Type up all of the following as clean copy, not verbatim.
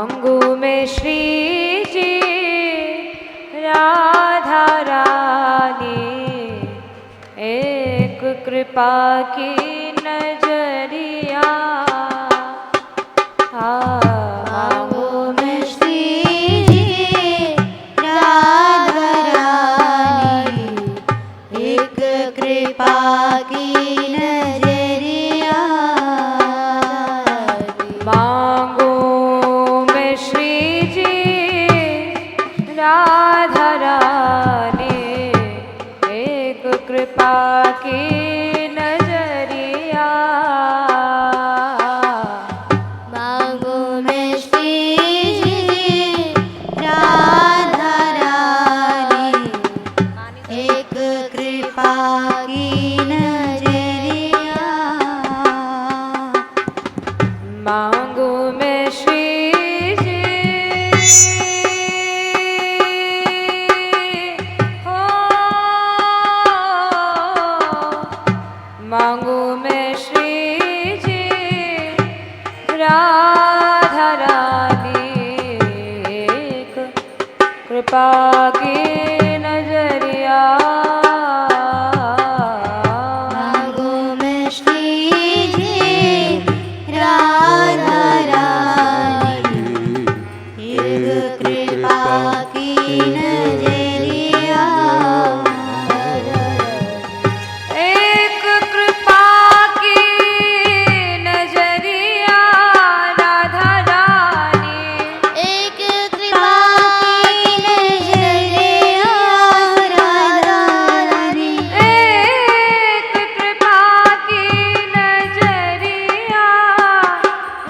मांगू मैं श्री जी राधा रानी एक कृपा की नजरिया। मांगू मैं श्री जी राधा रानी एक कृपा की नजरिया। मांगू मैं श्री जी राधा रानी एक कृपा की नजरिया। मांगू मैं श्री जी राधा रानी एक कृपा की नजरिया। मांगू मैं श्री जी हो मांगू मैं श्री जी राधा रानी एक कृपा की नजरिया। मांगू मैं श्री जी राधा रानी एक कृपा की नजरिया। एक कृपा की नजरिया राधा रानी एक कृपा की नजरिया राधा रानी एक कृपा की नजरिया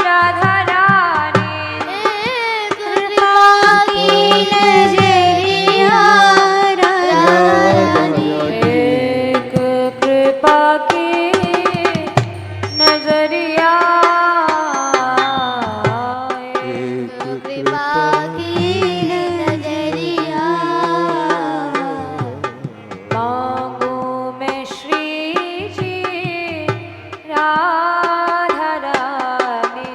राधा रानी एक कृपा की नजरिया राधा रानी एक कृपा की नजरिया। कृपा की नजरिया। मांगू मैं श्री जी राधा रानी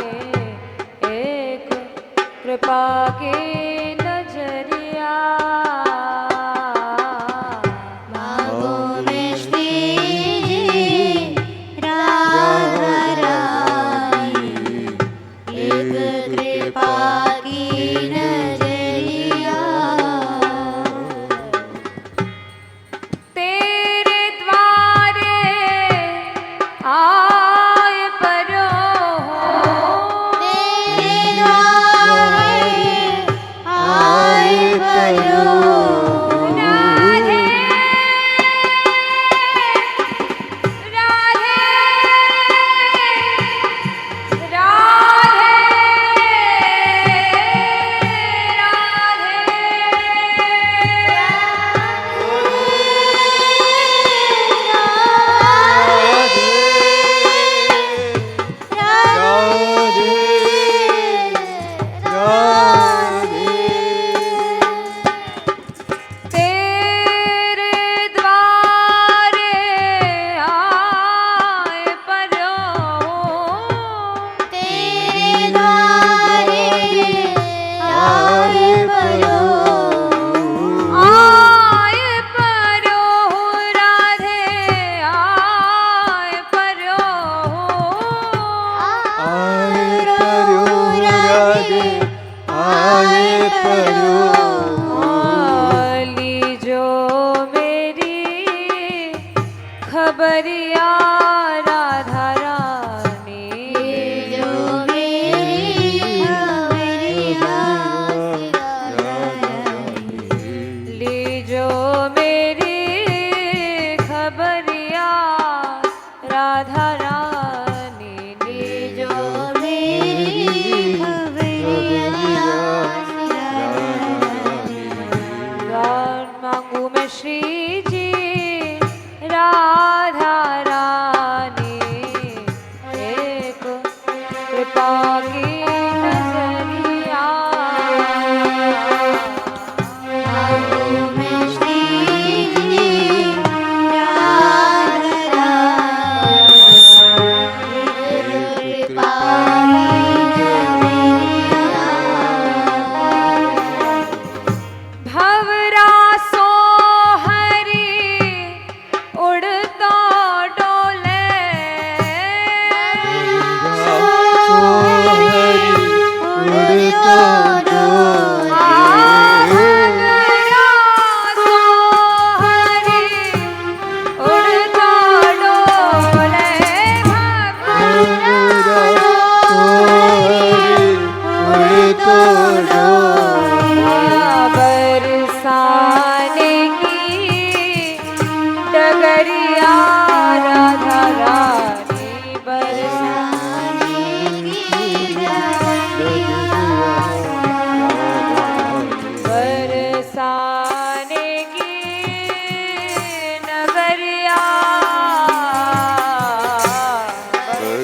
एक कृपा की नजरिया। मांगू मैं श्री जी राधा रानी एक कृपा की नजरिया। तेरे द्वारे आए परो तेरे द्वारे आए परो राधे राधे तेरे द्वारे आए परो तेरे द्वारे आए परो आए परो राधे आए परो आए परो राधे आए परो लीजो मेरी खबरिया राधा रानी जो मेरी खबरिया लीजो मेरी खबरिया राधा रानी लीजो जो मेरी खबरिया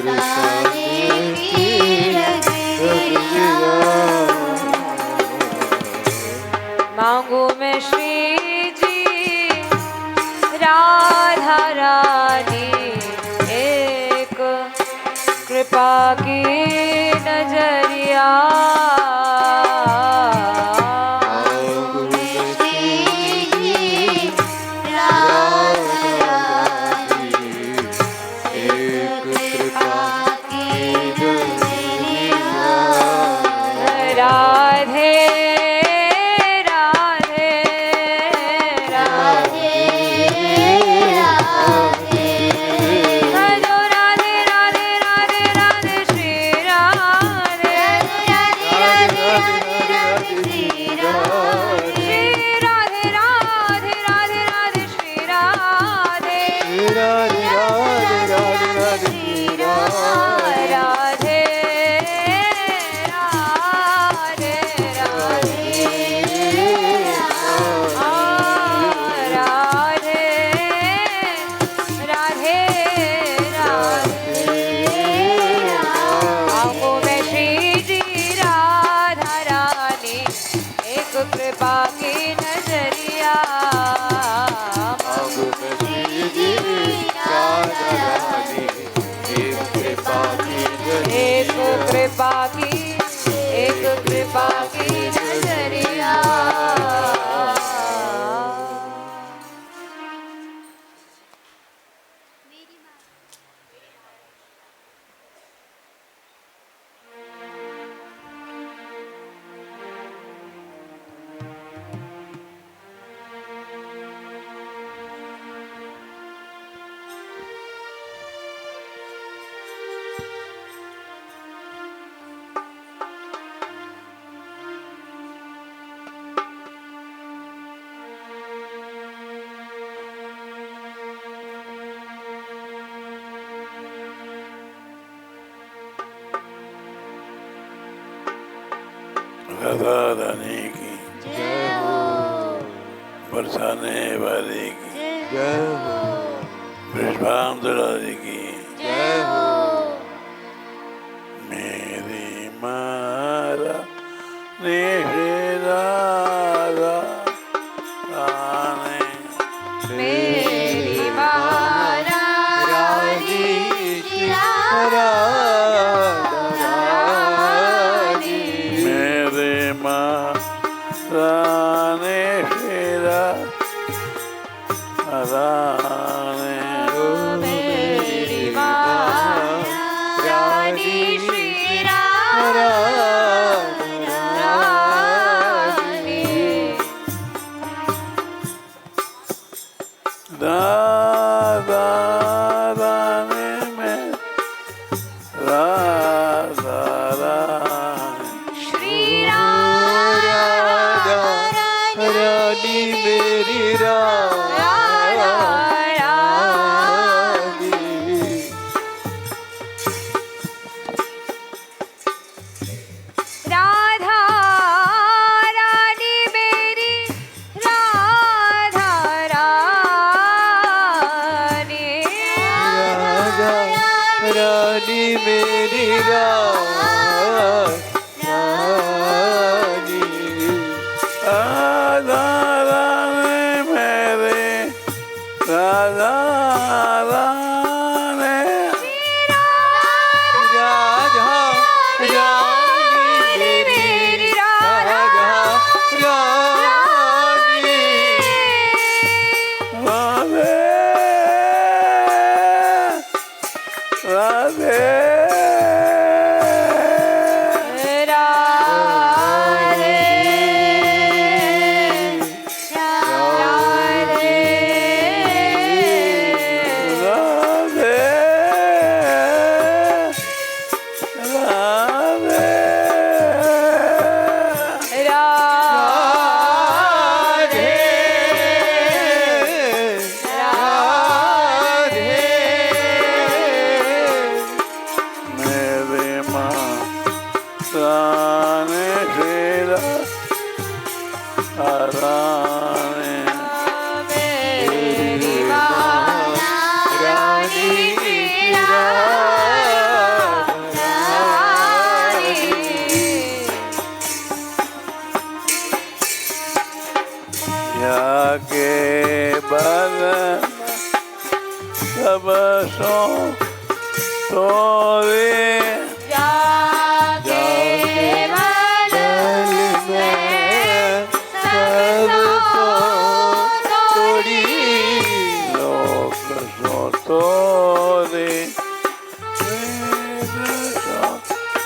बरसाने की रंगिया। मांगू मैं श्री जी राधा रानी एक कृपा की नजरिया। राधे राधे राधे राधे राधे राधे राधे राधे श्री राधे राधे श्री राधे। श्री राधे राधे राधे राधे श्री राधे राधे राधे राधे राधे श्री राधे। राधे राधे राधे राधे आपको मैं श्री जी राधा रानी एक कृपा की नजरिया। मांगू मैं श्री जी राधा रानी एक कृपा की एक नजरिया। कृपा की नजरिया। राधा रानी की जय हो बरसाने वाली की जय हो विश्वामित्र की जय हो। मेरी मारा निराला रानी मेरी महारानी मेरे माँ रानी शेरा रानी मेरी महारानी श्री रानी राधा रानी में राधा रानी श्री रानी मेरी रानी। राधा रानी मेरी राधा रानी रानी मेरी रानी। राधा रानी मेरे राधा रानी राधा रानी मेरी राधा रानी। राधे राधे राधे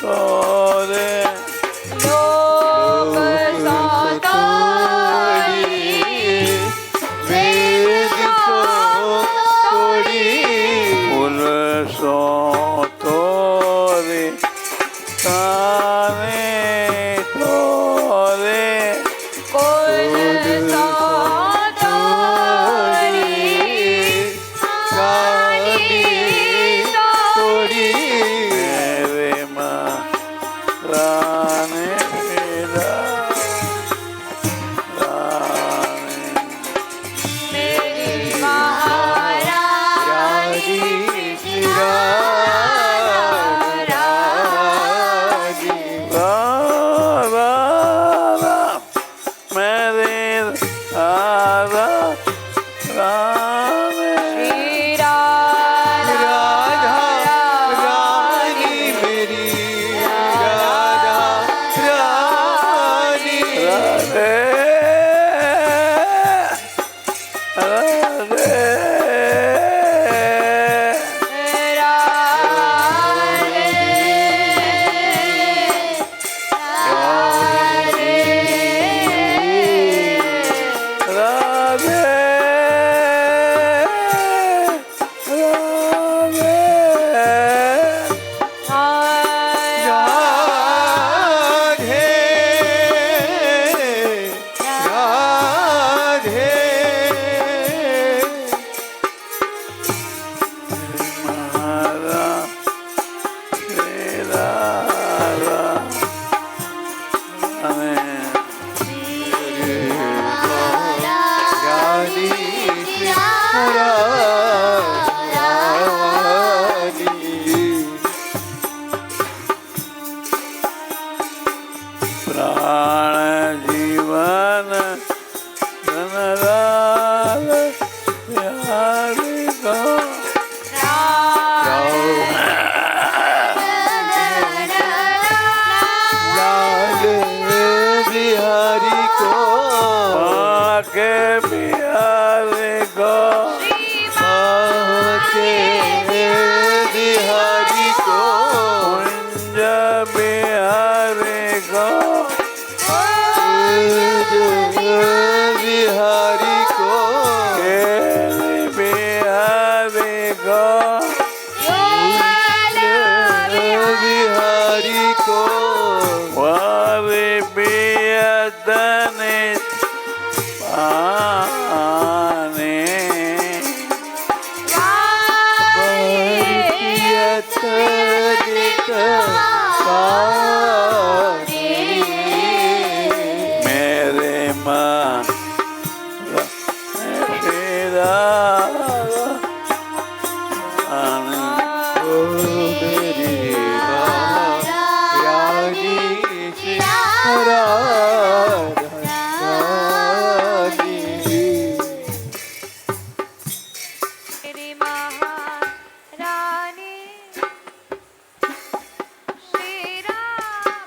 तोरे लोक सातोरी वेद तोड़ी पुरुषो तोरे काने तोरे कुल सातोरी कानी तोड़ी मेरे माँ राने मेरा राने मेरी महारानी राजी राधा मेरे राधा राने श्री राधा रानी मेरी राधा रानी राधे राधे राधे राधे राधे राधे महारा तेरा रानी प्राण जीवन धनराज प्यारी को लाल बिहारी को आके प्यारे को के बिहारी को कुंज बिहारी को बिहारी को केली बिहारी को बिहारी को वारी बियदने पाने मेरे माँ तेरा मेरी महारानी श्री राम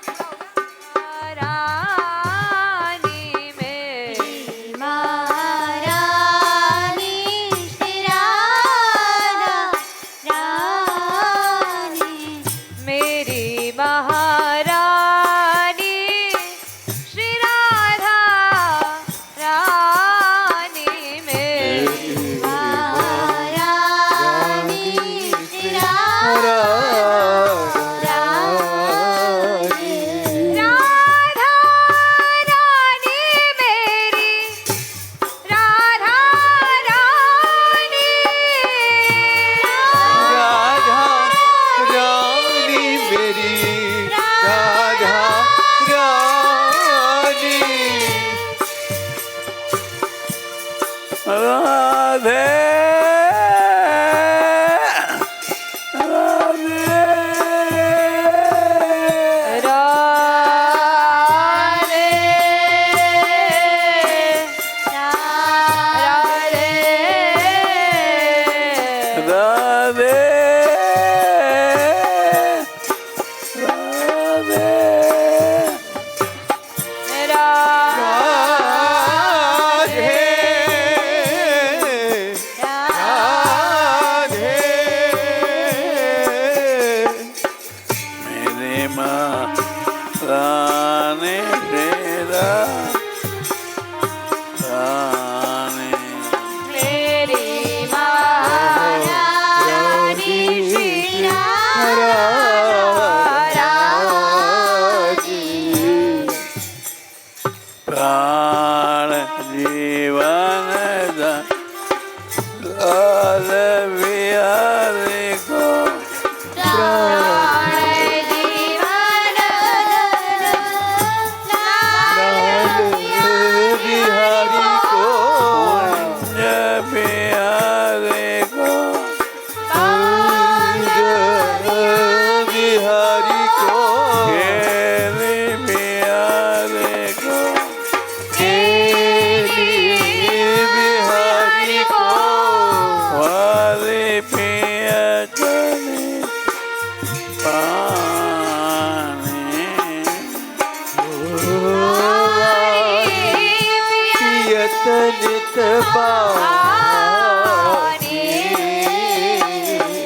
पानी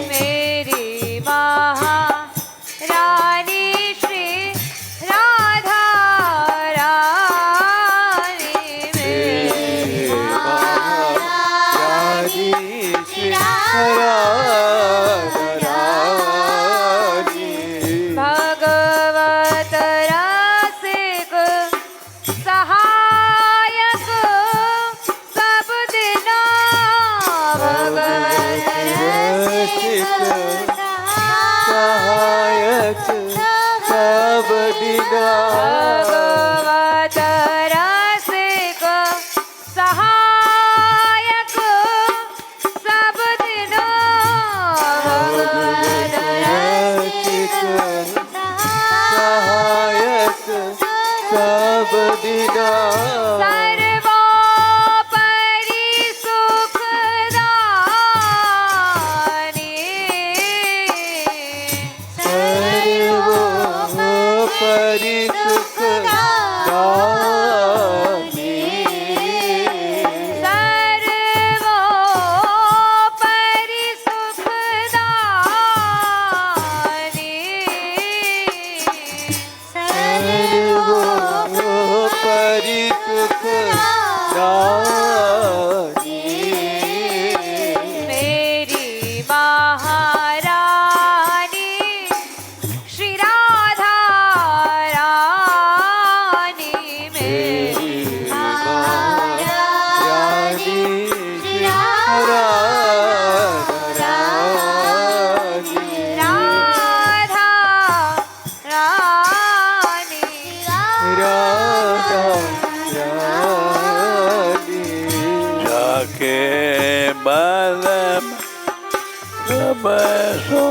मेरी महारानी श्री राधा रानी मेरी रानी श्री राधा रानी भगवत रसिक सहायक सब दिना भगवत रसिक सहायक सब दिना भगवत रसिक सहायक सब दिना भगवत रसिक सहायक सब दिना सर्वोपरि सुखदानी सर्वोपरि सुखदानी सर्वोपरि सुखदानी सर्वोपरि सुखदानी मेरी महारानी श्री राधा रानी मेरी रानी श्री राधा रानी राधा रानी राधा रानी जाके बलम सब सो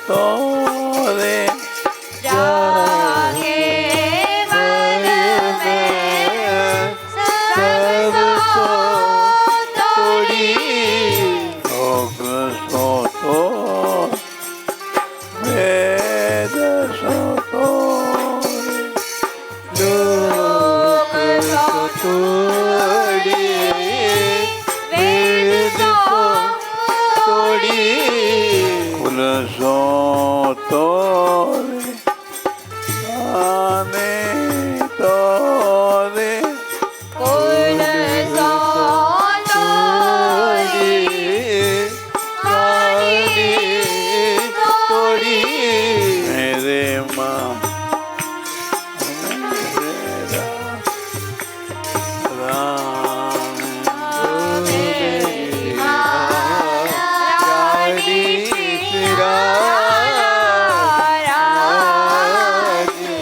तो रे जागे मन में सब सो तोड़ी लोग सो तो वेद सो तो लोक तोड़ी वेद को तोड़ी कुल सो तो रे आने तो रे कुल सो तोड़ी तोड़ी तोड़ी मेरे माँ मेरा राम मेरी महारानी श्री राधा रानी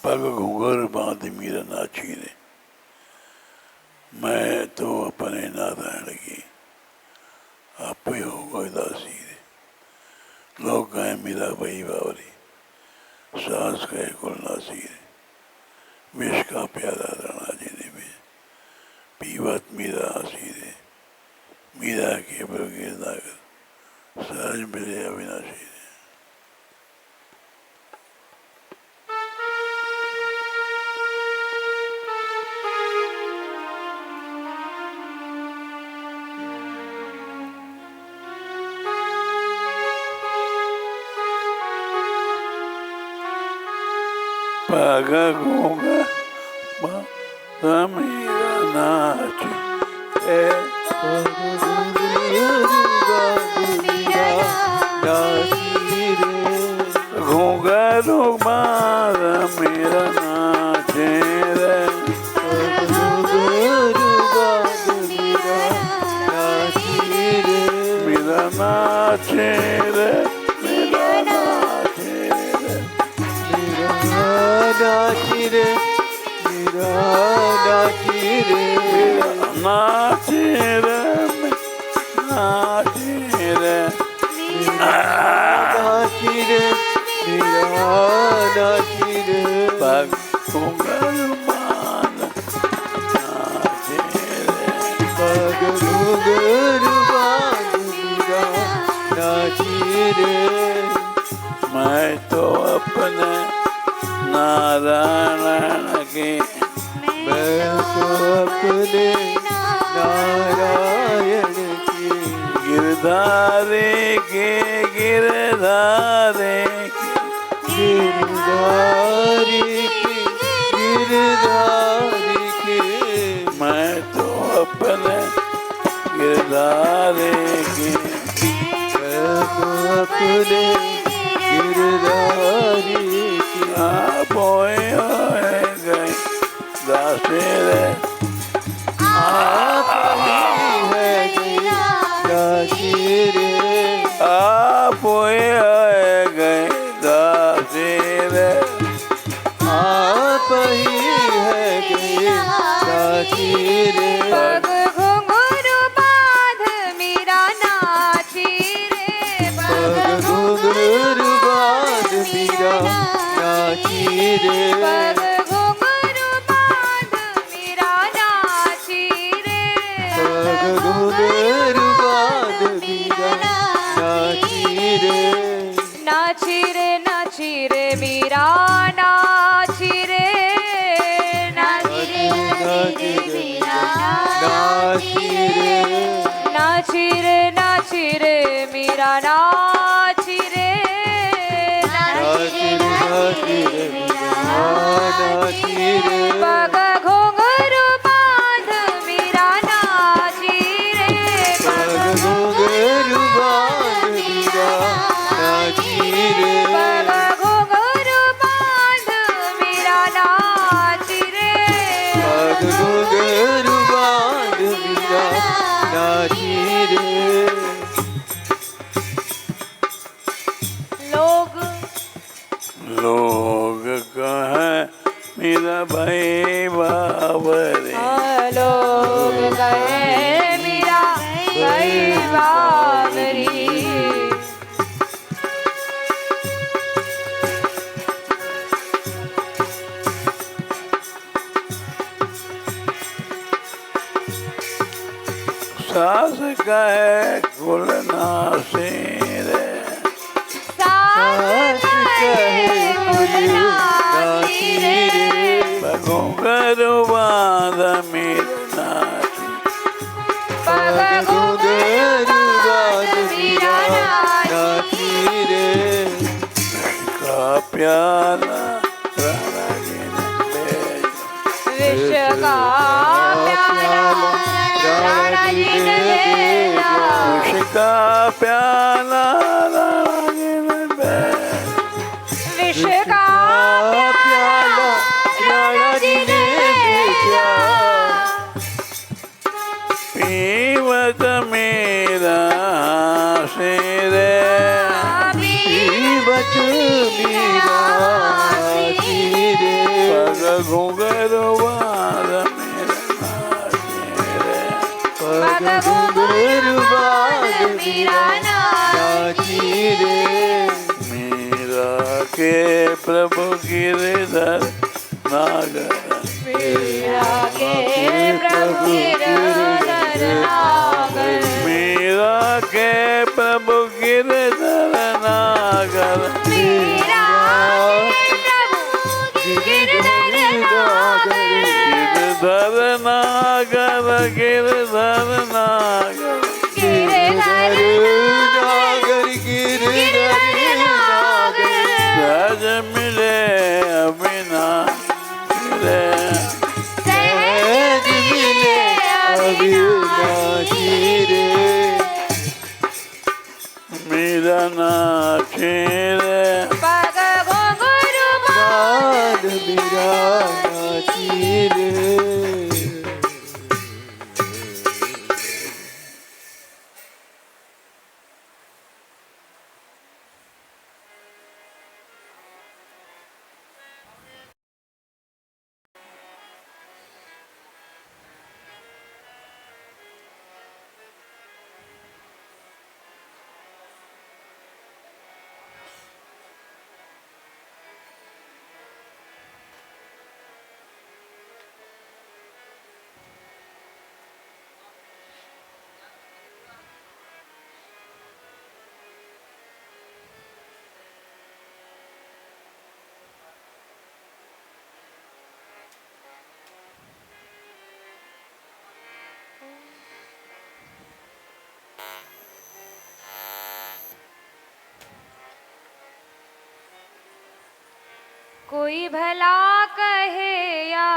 पग घूंघर बांध मीरा नाची रे मैं तो अपने नारायण की आप ही होगा दासी रे लोग कहें मीरा भाई बावरी सास कहे कुल नासी रे विष का प्यारा राणा जी ने भी पीवत मीरा हसी रे मीरा के गिरनागर सहज मिले अविनाशी रे पग घूंघर मीरा नाच ए घूंघर बांध मीरा नाच रे मीरा नाच रे मीरा नाच रे नाची रे मीरा नाची रे नाच रे नाच रे नाची रे मीरा नाची रे गिरधारे के गिरधारे गिरधारी के मैं तो अपने गिरधारे के अपने गिरधारी के आप गए दासे रे आप ही है दासी रे आप गए दासे रे आप ही है दासी रे पग घुंघरू बांध मीरा नाची रे पग घुंघरू बांध मीरा नाची रे पग घुंघरू बांध मीरा नाची रे पग घुंघरू बांध मीरा नाची रे नाची रे मीरा नाची रे नाची रे मीरा नाची रे नाची रे मीरा नाची रे नाची रे नाची रे पग घुंघरू बांध मीरा नाची रे पग घुंघरू बांध मीरा नाची रे पग घुंघरू बांध मीरा नाची रे पग घुंघरू बांध मीरा नाची रे लोग कहें मेरा भाई बाबरे लोग कहे मीरा गई बाबरी सास कहे गुलना से रे सास कहे गुलनाची रे घुंघरू बांध मेरे नाची पग घुंघरू बांध मीरा नाची रे का प्याला राधा जी ने भेजा विश्व का प्याला राणा जी ने भेजा उसका प्याला राधा जी ने भेजा विश्व का प्याला राणा जी ने भेजा पीवत मेरा से रे जीवत मीरा सी रे पग घुंघरू बांध मेरे नाची रे पग घुंघरू बांध मीरा नाची रे मीरा के प्रभु गिरधर नागर मीरा के प्रभु गिरधर नागर मीरा के प्रभु गिरधर नागर मीरा के प्रभु गिरधर नागर गिरधर नागर गिरधर नागर गिरधर नागर गिरधर नागर सहज मिले अभिना रे सहज मिले अविनाशी रे मेरा नाचे रे पग घुंघरू बांध मीरा नाची रे कोई भला कहे या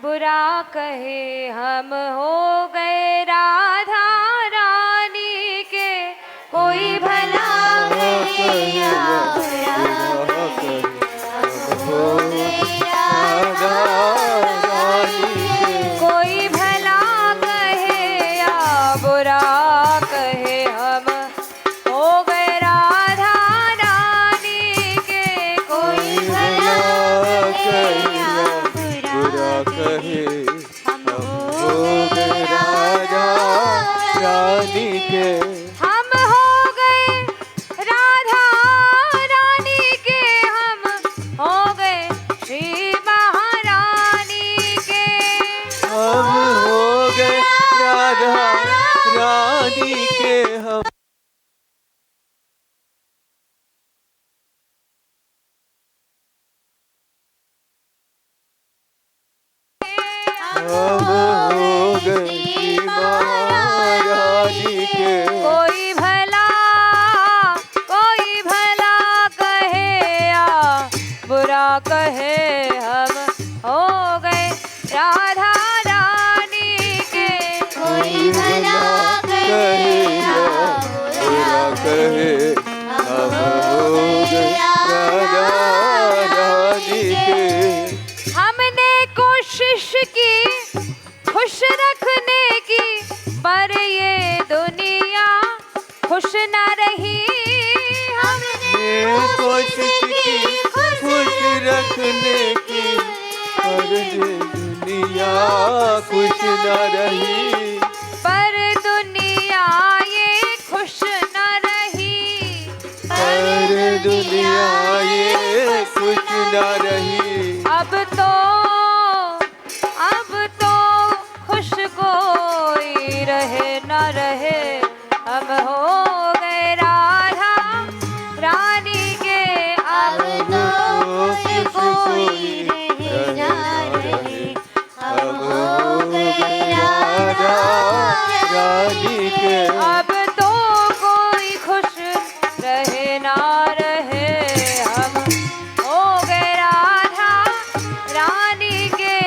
बुरा कहे, हम हो गए राधा रानी के। कोई भला कहे या बुरा कहे, हम हो गए राधा रानी के। कोई भला कहे या बुरा कहे, हम हो गए राधा रानी के। कोई भला कहे या बुरा कहे, हम हो गए राधा रानी के। हम हो गए राधा रानी के, हम हो गए श्री महारानी के। हम हो गए राधा रानी के। हम हो गए श्री महारानी के। कोई भला कहे या बुरा कहे, हम हो गए राधा रानी के। कोई भला कहे या बुरा कहे, हम हो गए राधा रानी के। हमने कोशिश की खुश रखने की, पर ये दुनिया खुश न रही। हमने कोशिश की खुश रखने की, पर ये दुनिया खुश न रही। पर दुनिया ये खुश न रही। पर दुनिया ये खुश न रही। अब तो खुश कोई रहे न रहे, हम हो गए राधा रानी के। अब तो खुश कोई रहे न रहे, हम हो गए राधा रानी के। अब तो कोई खुश रहे ना रहे, हम हो गए राधा रानी के।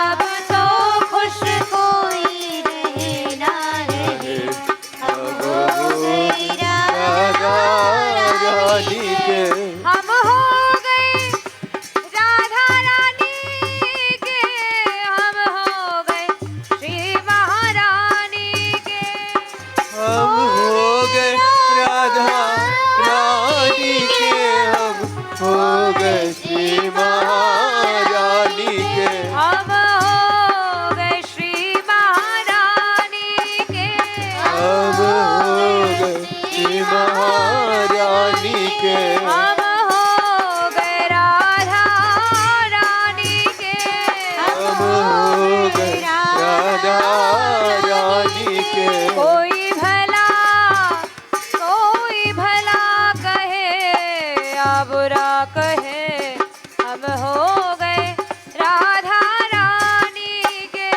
अब तो खुश कोई रहे ना रहे, हम हो गए राधा रानी के। हम हो गए राधा रानी के। हम हो गए श्री महारानी के। हम हो गए राधा रानी के। हम हो गए श्री महारानी के। हम हो गए श्री महारानी के। हम हो गए श्री महारानी के। हम हो गए राधा रानी के। हम हो गए राधा रानी के। कोई भला कहे या बुरा कहे, हम हो गए राधा रानी के।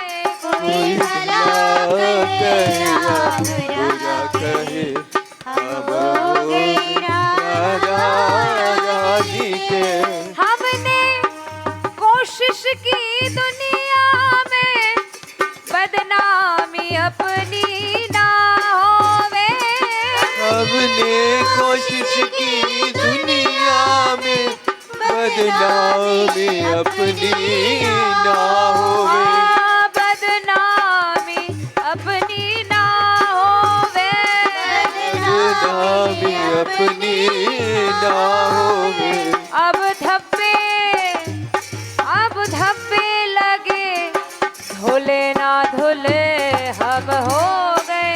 कोई भला कहे या बुरा कहे, हम हो गए राधा रानी के। हमने कोशिश की दुनिया में बदनामी अपनी ना होवे। हमने कोशिश की दुनिया में बदनामी अपनी ना होवे। बदनामी अपनी ना होवे। बदनामी अपनी ना होवे। अब धब्बे लगे धुले ना धुले, हम हो गए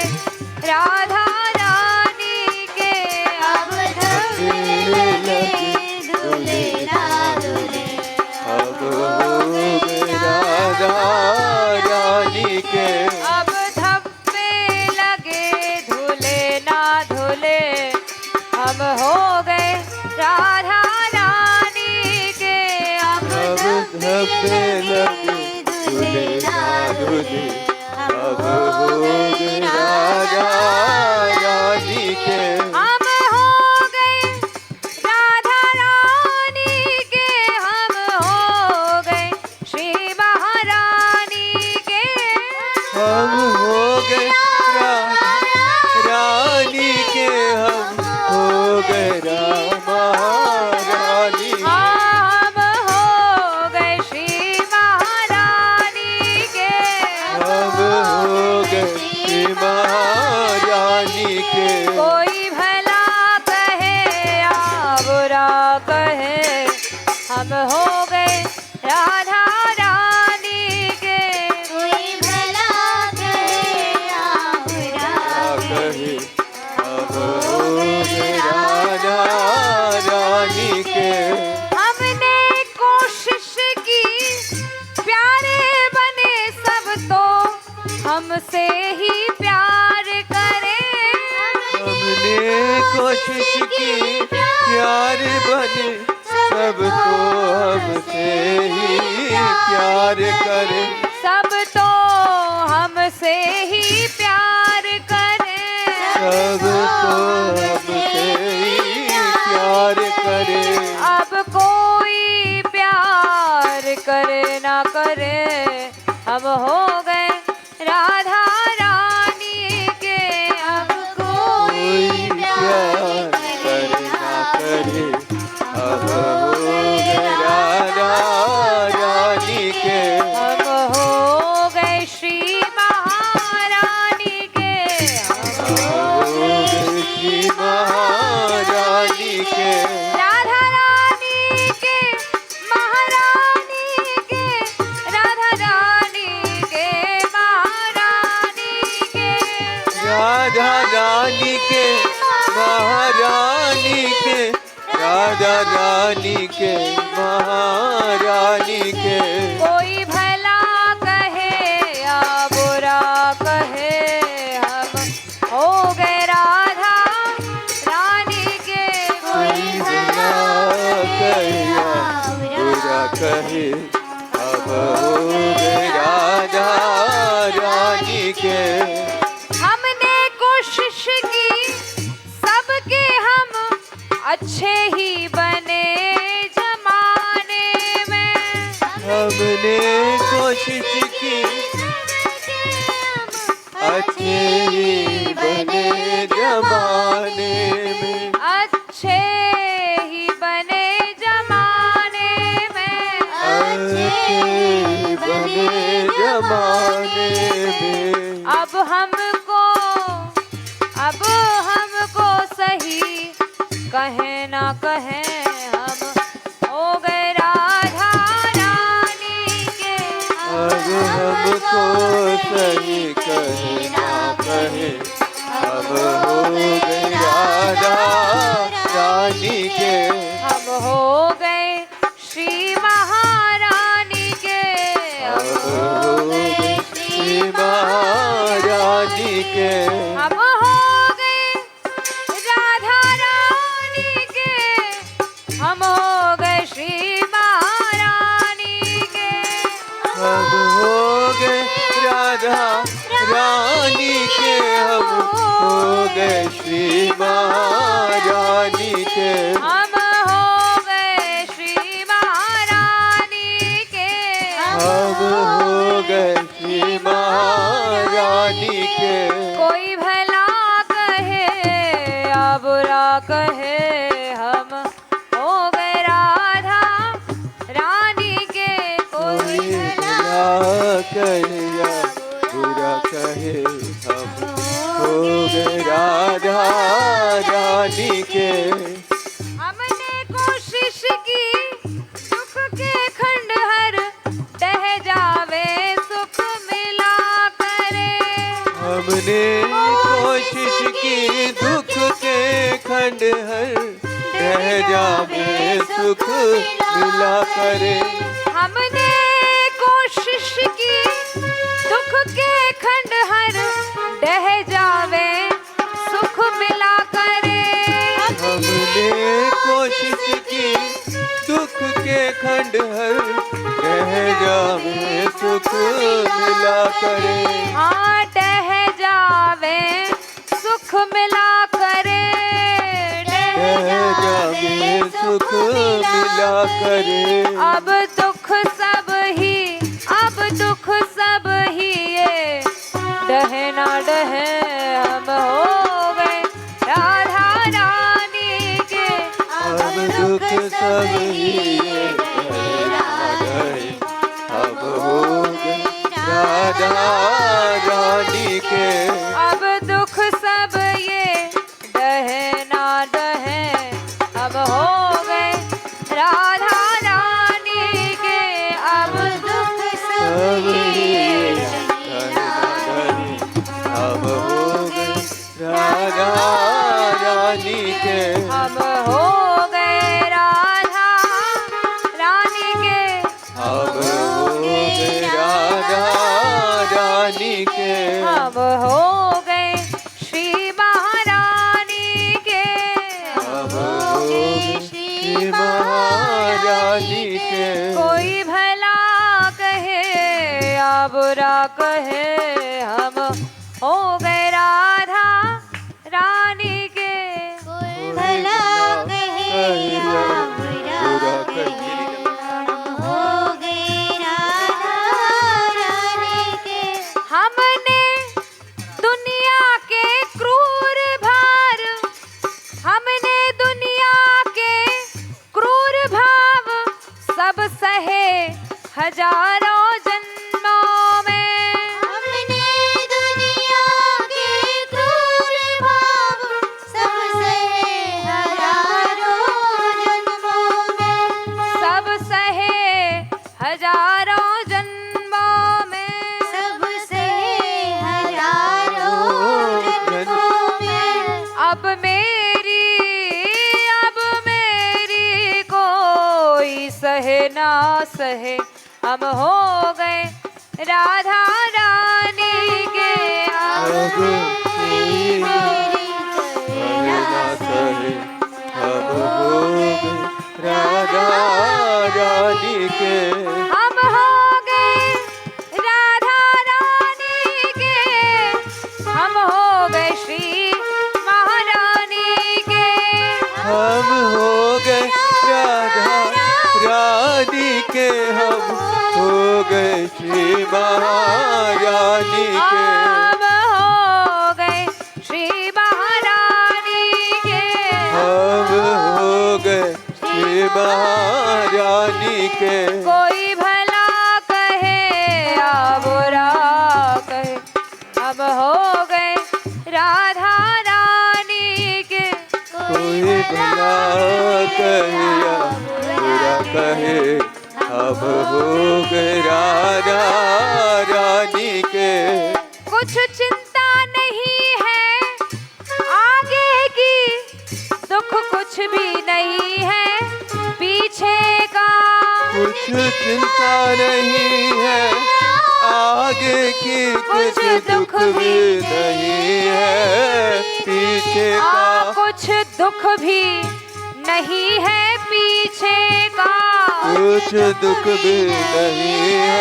राधा रानी के। अब धब्बे लगे धुले ना धुले, अब हो गए राधा रानी के। अब धब्बे लगे धुले ना धुले, हम हो गए राधा रानी के। अब धब्बे लगे धुले ना धुले, अब हो गए राधा रानी के। हम हो गए राधा रानी के। हम कहे अब हो गए राधा रानी के। हमने कोशिश की प्यारे बने सब तो हमसे ही प्यार करें। हमने कोशिश की प्यार बने सब तो हमसे ही प्यार करे। सब तो हमसे ही प्यार करें। सब तो हमसे ही प्यार करे। अब कोई प्यार करे ना करे, अब हो गए राधा रानी के। अब कोई प्यार करे ना करे, अब हो गए राधा रानी के। अब हो गए श्री महारानी के। अब हो गए श्री महारानी के। राधा रानी के महारानी के। राधा रानी के महारानी के। राधा रानी के महारानी के। राधा रानी के महारानी के। कोई भला कहे या बुरा कहे, हम हो गए राधा रानी के। कोई भला कहे या बुरा कहे, अब हो गए राधा रानी के। हमने कोशिश की सबके हम अच्छे ही बने जमाने में। हमने कोशिश की अच्छे ही बने जमाने में। अच्छे ही बने जमाने में। अच्छे ही बने जमाने में। अब हमको सही कहे ना कहे, हम हो गए राधा रानी के। अब हमको सही कहे ना कहे, अब हो गए राधा रानी के। हम हो गए श्री महारानी के। अब हो गए श्री महारानी के। अब हो गए राधा रानी के। हम हो गए श्री महारानी के। अब हो गए राधा रानी के। हम हो गए श्री महारानी के। हम हो गए श्री महारानी के। अब हो गए श्री महारानी के। कोई भला कहे या बुरा कहे, हम हो गए राधा रानी के। कोई कोई भला बुरा कहे या बुरा कहे, हम हो गए राधा रानी के। हमने कोशिश की दुख के खंडहर ढह जावे सुख मिला करे। हमने कोशिश की दुख के खंडहर ढह जावे सुख मिला करे। हमने कोशिश की दुख के खंडहर ढह जावे सुख मिला करे। हमने कोशिश की दुख के खंडहर ढह जावे सुख मिला करे। हाँ ढह जावे सुख मिला करे। ढह जावे सुख मिला करे। अब दुख सब ही ये डहे ना डहे, हम हो गए राधा रानी के। अब दुख सब ही डहे ना डहे, अब हो गए राधा रानी के। अब दुख सब ये डहे ना डहे, अब हो गए राधा रानी के। अब दुख सब ये अब हो गए राधा रानी के हम हो गए राधा रानी के अब हो गए राधा रानी के हम हो गए श्री महारानी के अब हो गए श्री महारानी के कोई भला कहे या बुरा कहे हम हो गए राधा रानी के भला कहे या बुरा कहे हो गए राधा रानी के हमने दुनिया के क्रूर भार हमने दुनिया के क्रूर भाव सब सहे हजारों जन्मों में हमने दुनिया के क्रूर भाव सब सहे हजारों जन्मों में सब सहे हजारों जन्मों में सब सहे हजारों जन्मों में अब मेरी कोई सहे ना सहे हम हो गए राधा रानी के अब मेरी ना सहे अब हो गए राधा रानी के हम हो गए राधा रानी के हम हो गए श्री महारानी के हम हो गए राधा रानी के हम हो गए श्री महारानी के हम हो गए श्री महारानी के हम हो गए श्री महारानी के कोई भला कहे या बुरा कहे हम हो गए राधा रानी के कोई भला कहे या बुरा कहे अब हो गए राधा रानी के कुछ चिंता नहीं है आगे की दुख कुछ भी नहीं है पीछे का कुछ चिंता नहीं है आगे की कुछ दुख भी नहीं है पीछे का कुछ दुख भी नहीं है पीछे का कुछ दुख भी नहीं है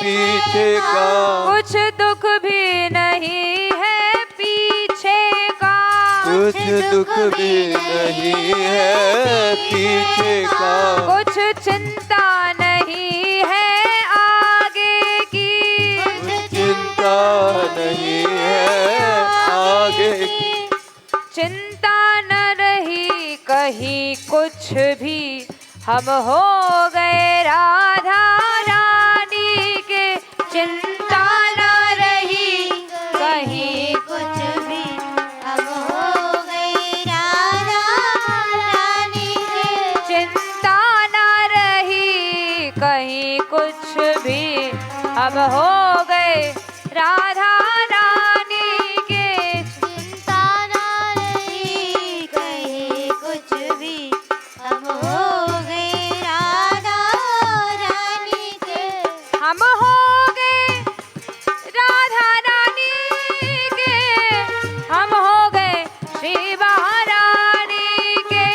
पीछे का कुछ दुख भी नहीं है पीछे का कुछ दुख भी नहीं है पीछे का कुछ चिंता नहीं है आगे की चिंता नहीं है आगे की चिंता न रही कहीं कुछ भी हम हो गए राधा रानी के चिंता न रही कहीं कुछ भी हम हो गए राधा रानी के चिंता न रही कहीं कुछ भी हम हो गए राधा रानी के चिंता ना रही कहीं कुछ भी हम हो गए राधा रानी के हम हो गए राधा रानी के हम हो गए श्री महारानी के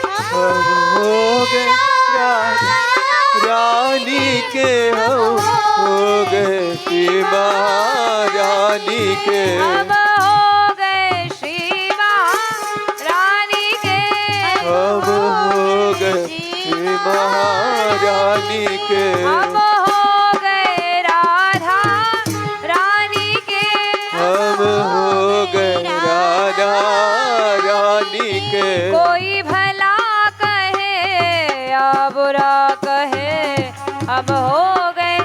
हम हो गए राधा रानी के हम हो गए श्री महारानी के हम हो गए श्री महारानी के हम हो गए श्री महारानी के हम हो गए राधा रानी के हम हो गए राधा रानी के कोई भला कहे या बुरा कहे हम हो गए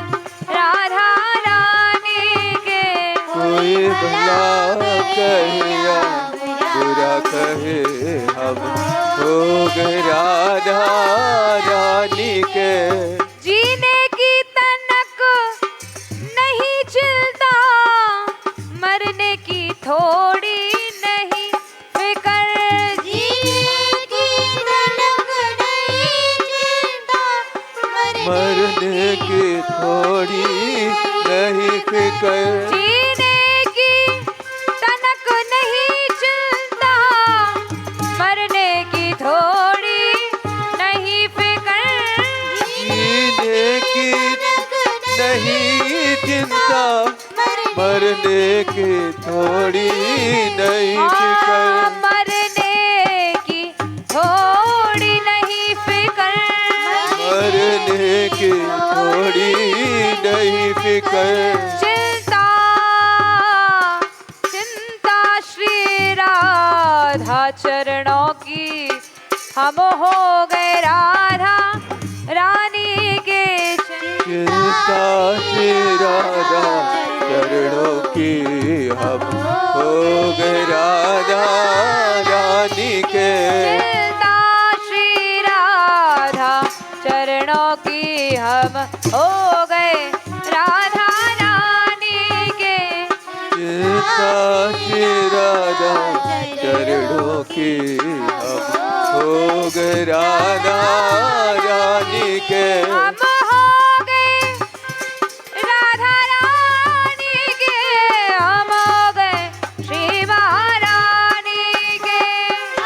राधा रानी के कोई भला कहे या बुरा कहे हम हो गए राधा रानी के जीने की तनक नहीं चिंता मरने की थोड़ी नहीं मरने की थोड़ी नहीं फिक्र, मरने की थोड़ी नहीं फिक्र, मरने की थोड़ी नहीं फिक्र। चिंता चिंता श्री राधा चरणों की हम हो गए राधा रानी के चिंता श्री राधा चरणों की हम हो गए राधा रानी के। चिंता श्री राधा चरणों की हम हो गए राधा रानी के। चिंता श्री राधा चरणों की हम हो गए राधा रानी के। हम हो गए राधा रानी के, हम हो गए श्री महारानी के।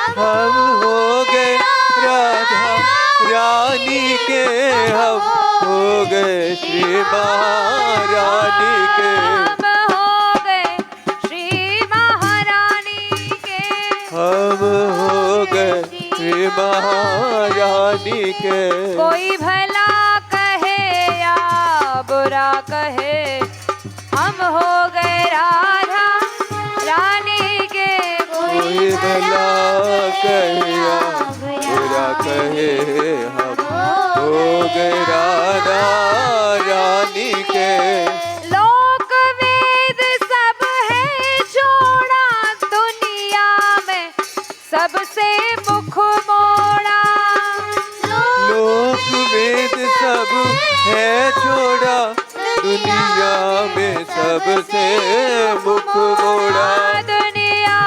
हम हो गए राधा रानी के, हम हो गए श्री महारानी के। हम हो गए श्री महारानी के। हम हो गए श्री महारानी के। कोई भला कहे या बुरा कहे, हम हो गए राधा रानी के। कोई भला कहे या बुरा कहे, हम हो गए राधा रानी के। लोक वेद सब है छोड़ा, दुनिया में सबसे मुख मोड़ा। लोक वेद सब है छोड़ा, दुनिया में सबसे मुख मोड़ा। दुनिया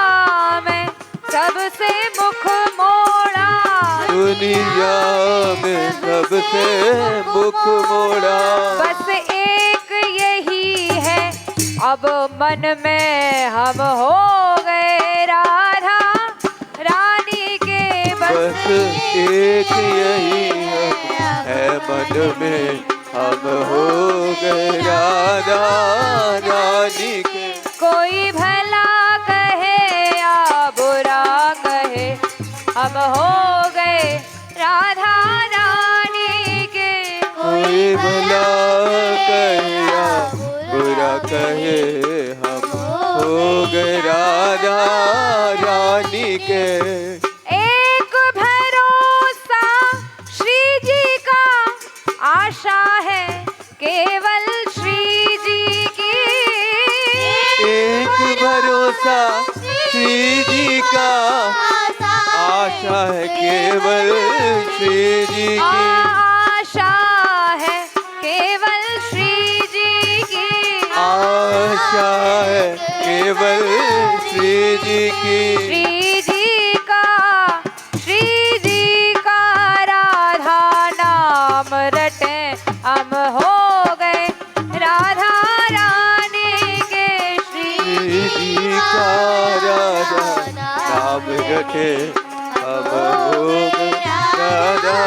में सबसे मुख मोड़ा। दुनिया में सबसे मुख मोड़ा। बस एक यही है अब मन में, हम हो गए राधा रानी के। बस एक यही है मन में, हम हो गए राधा रानी के। कोई भला कहे या बुरा कहे, हम हो गए राधा रानी के। कोई भला कहे या बुरा कहे, हम हो गए राधा रानी के। एक भरोसा श्री जी का, आशा है केवल श्री जी की। एक भरोसा श्री जी का, आशा है केवल श्री जी की। आशा है केवल श्री जी की। आशा है केवल श्री जी की। श्री जी का राधा नाम रटे, हम हो गए राधा रानी के। श्री जी का राधा नाम रटे, हम हो गए राधा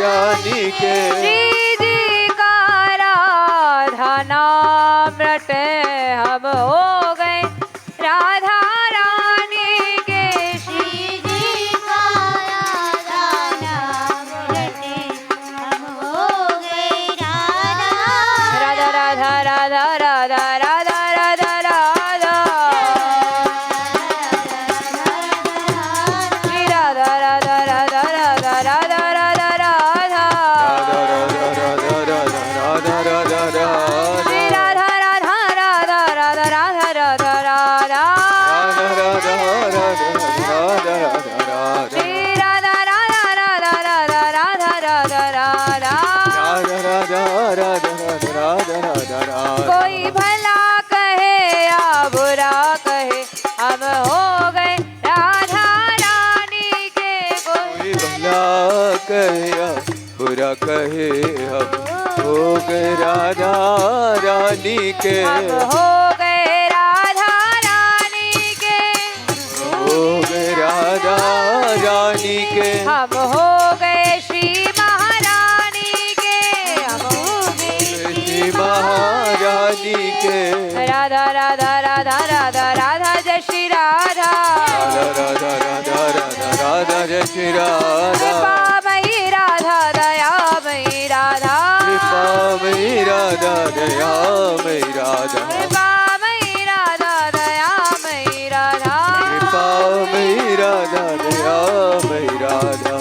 रानी के। श्री जी का राधा नाम रटे, हम हो गए राधा रानी के। श्री जी का राधा नाम रटे, हम हो गए राधा राधा राधा राधा राधा राधा राधा राधा श्री राधा राधा राधा राधा राधा राधा राधा श्री राधा राधा राधा राधा राधा राधा राधा श्री राधा राधा राधा राधा राधा राधा राधा। कोई भला कहे या बुरा कहे, हम हो गए राधा रानी के। कोई भला कहे या बुरा कहे, हम हो गए राधा रानी के। हम हो गए राधा रानी के। हो गए राधा रानी के। हम हो गए श्री महारानी के। हम हो गए श्री महारानी के। राधा राधा श्री राधा कृपामयी राधा दयामयी राधा कृपामयी राधा दयामयी राधा कृपामयी राधा दयामयी राधा कृपामयी राधा दयामयी राधा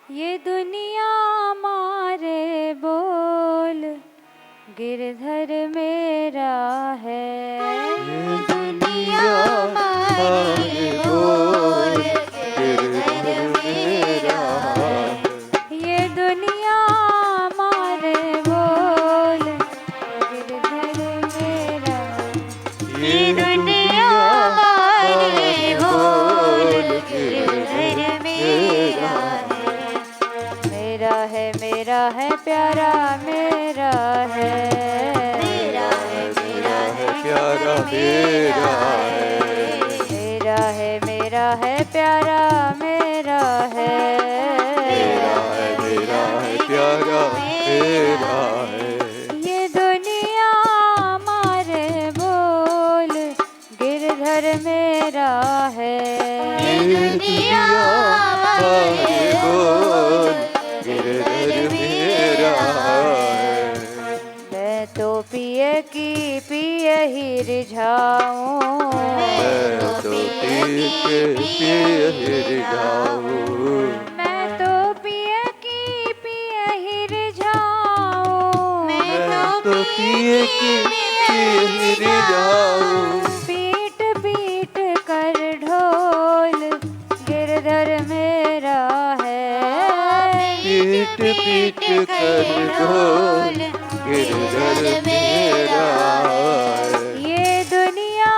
ये दुनिया मारे बोल गिरधर मेरा है ये दुनिया मारे बोल गिरधर मेरा ये दुनिया मारे बोल गिरधर मेरा ये दुनिया मारे बोल गिरधर मेरा मेरा है प्यारा मेरा है मेरा है प्यारा मेरा है मेरा है प्यारा मेरा है मेरा है प्यारा मेरा है ये दुनिया मारे बोल गिरधर मेरा है ये दुनिया मारे बोल गिरधर मेरा है मैं तो पिए की पिए ही रिझाऊं मैं तो पी के पिए रिझाऊं मैं तो पिए की पिए ही रिझाऊं मैं तो पिए की पिए रिझाऊं पीट पीट कर ढोल गिरधर मेरा है पीट पीट कर ढोल गिरधर मेरा है ये दुनिया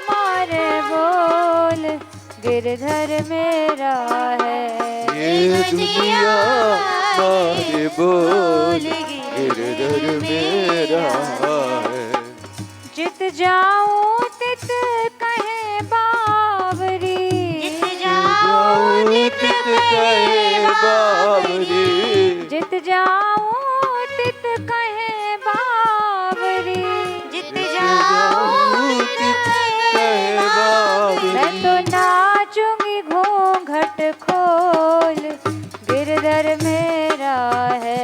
मारे बोल गिरधर मेरा है ये दुनिया मारे बोल गिरधर मेरा है जित जाऊं तित कहे बावरी जाऊं तित कहे बावरी जित जाऊं तित कहे बावरी जित जाऊं तित कहे बावरी मैं तो नाचूंगी घूंघट खोल गिरधर मेरा है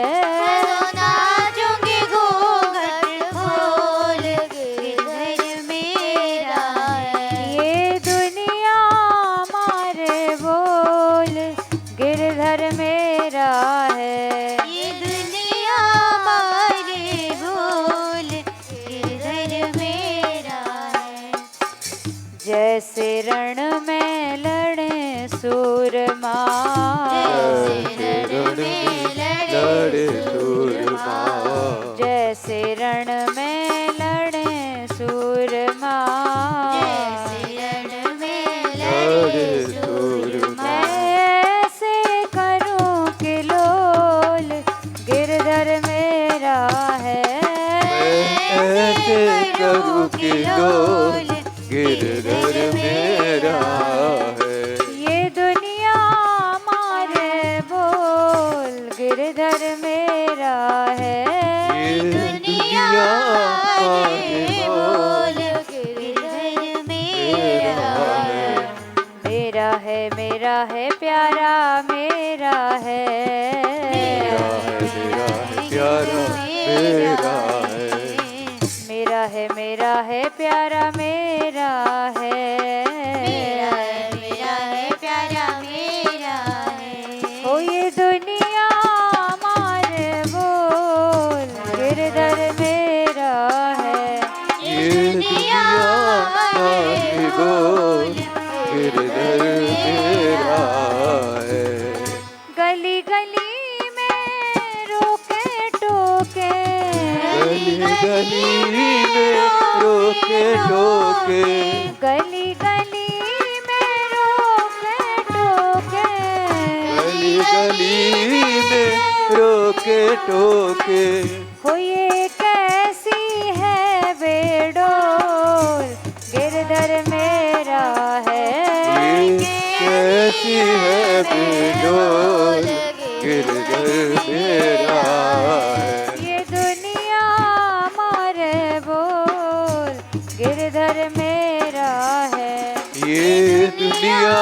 नाचूंगी घूंघट खोल गिरधर मेरा है ये दुनिया मारे बोल गिरधर मेरा है ये दुनिया मारे बोल गिरधर मेरा है जैसे रण में लड़े सूरमा जैसे रण में लड़े सूरमा जैसे रण में लड़े सूरमा रण में लड़े सूरमा मैं ऐसे करूं कि लोल गिरधर मेरा है मैं ऐसे करूं कि लोल गिरधर मेरा है ये दुनिया मारे बोल गिरधर मेरा है ये दुनिया मारे बोल गिरधर मेरा है मेरा है प्यारा मेरा है मेरा है प्यारा मेरा है मेरा है प्यारा मेरा है मेरा है प्यारा मेरा है ओ ये दुनिया मारे बोल गिरधर मेरा है ये दुनिया मारे बोल गली में रोके टोके, गली गली में रोके टोके, गली गली में रोके टोके। हो ये कैसी है बेडोल गिरधर मेरा है, कैसी है बेडोल गिरधर मेरा है। ये दुनिया मारे बोल गिरधर मेरा है, ये दुनिया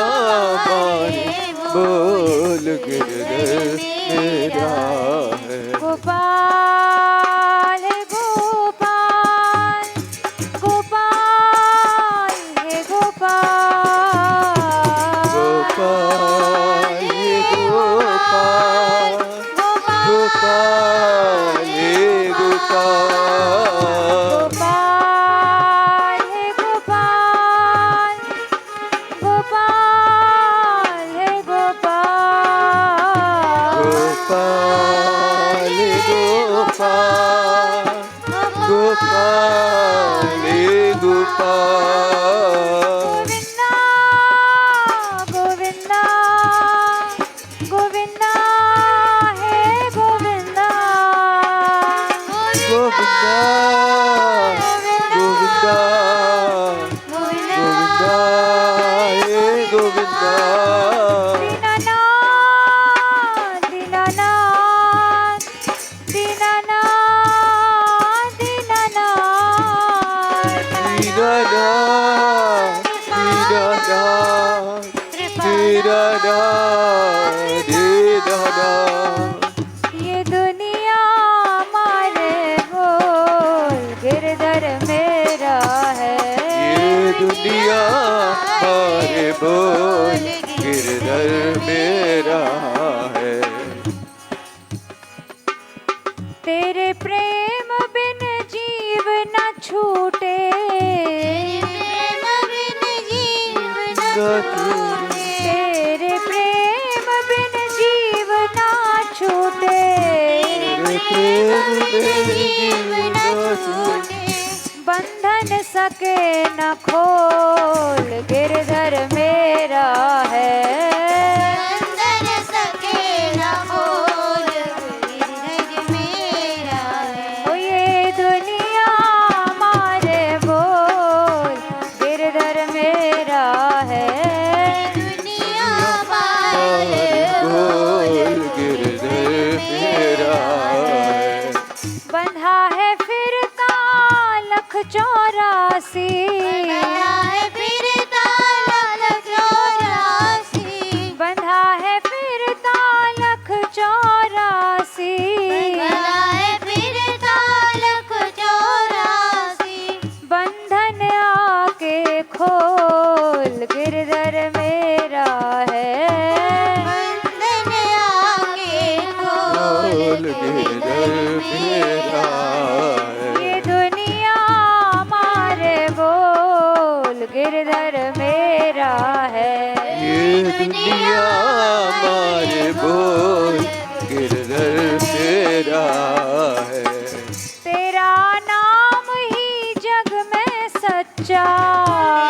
मारे बोल गिरधर मेरा है। गोपाल है गोपाल, गोपाल है गोपाल, गोपाल हे गोपाल, गोपाल हे गोपाल, गोपाल है गोपाल, गोपाल है गोपाल, गोपाल हे गोपाल, गोपाल हे गोपाल। गोविंदा गोविंदा गोविंदा है गोविंदा, गोविंदा गोविंदा गोविंदा हे गोविंदा। दीनानाथ दीनानाथ दीनानाथ दीनानाथ, ये दुनिया मारे बोल गिरधर मेरा है, ये दुनिया मारे बोल गिरधर मेरा है। तेरे प्रेम बिन जीव न छूटे, तेरे प्रेम बिन जीव न छूटे, बंधन सके न खोल गिरधर मेरा है, ओ ये दुनिया मारे बोल गिरधर मेरा है, बोल गिरधर मेरा है। बंधा है फिरता लख चौरासी, बंधा है फिरता लख चौरासी, बंधन आके खोल गिरधर मेरा है, बोल गिरधर मेरा है। ये दुनिया मारे बोल गिरधर मेरा है, ये दुनिया मारे बोल गिरधर मेरा है। तेरा नाम ही जग में सच्चा,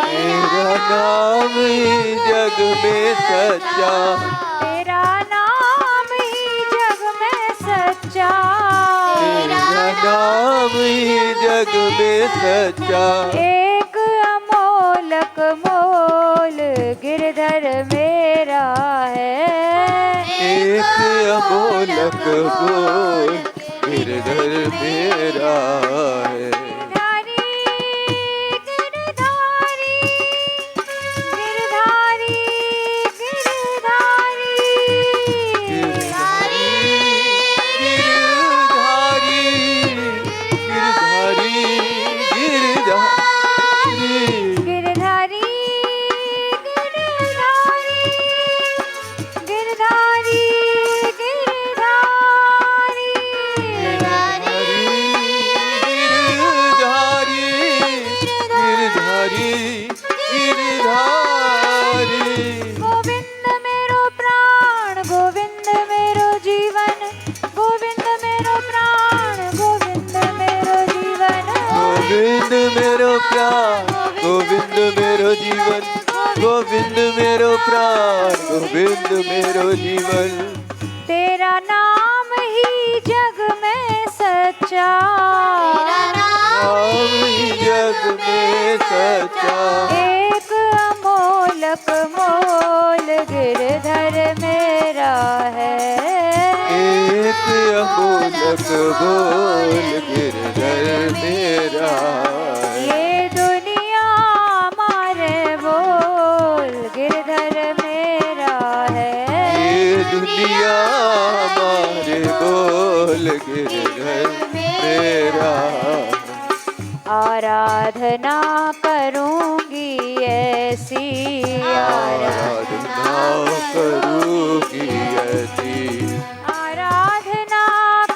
तेरा नाम ही जग में सच्चा, तेरा नाम ही जग में सच्चा, तेरा नाम ही जग में सच्चा। एक अमोलक मोल गिरधर मेरा है, एक अमोलक बोल गिरधर मेरा है। गिरधारी गिरधारी गिरधारी गिरधारी गिरधारी गिरधारी गिरधारी गिरधारी गिरधारी गिरधारी गिरधारी गोविंद मेरो प्राण गोविंद मेरो जीवन, गोविंद मेरो प्राण गोविंद मेरो जीवन, प्राण गोविंद मेरो जीवन गोविंद मेरो प्राण गोविंद मेरो जीवन तेरा नाम ही जग में सच्चा नाम ही जग में सच्चा एक अमोलक मोल गिरधर मेरा है एक अमोलक बोल गिरधर मेरा ये दुनिया मारे बोल गिरधर मेरा है ये दुनिया मारे बोल गिरधर मेरा आराधना करूंगी ऐसी आराधना करूंगी ऐसी आराधना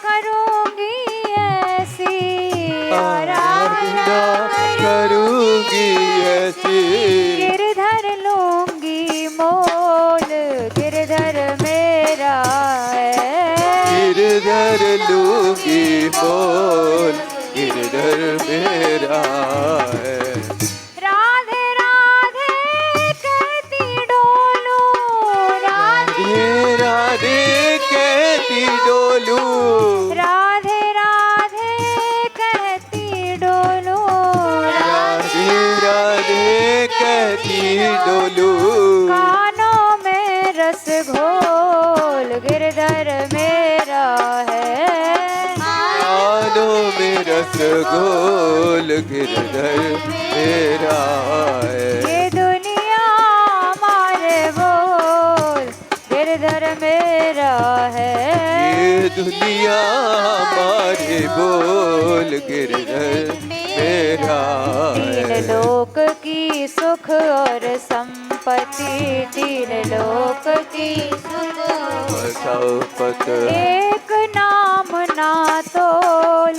करूंगी ऐसी आराधना करूंगी ऐसी गिरधर लूंगी मोल गिरधर मेरा है गिरधर लूंगी बोल गिरधर मेरा है राधे राधे कहती डोलू राधे राधे कहती डोलू राधे राधे कहती डोलू राधे राधे कहती डोलू कानों में रस घोल गिरधर मेरा है कानों में रस घोल गिरधर मेरा है ये दुनिया मारे बोल गिरधर मेरा है ये दुनिया मारे बोल गिरधर मेरा तीन है लोक की सुख और संपत्ति तीन लोक की संपत एक नाम ना तोल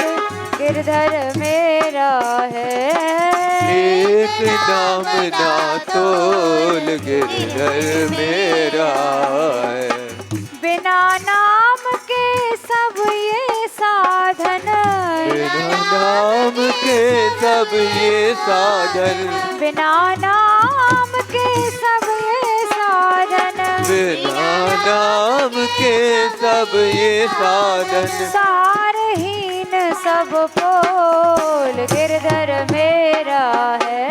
गिरधर मेरा है एक नाम ना तोल गिरधर मेरा है बिना नाम के सब ये साधन बिना नाम के सब ये साधन बिना नाम के सब ये साधन बिना नाम के सब ये साधन सारहीन सब पोल गिरधर मेरा है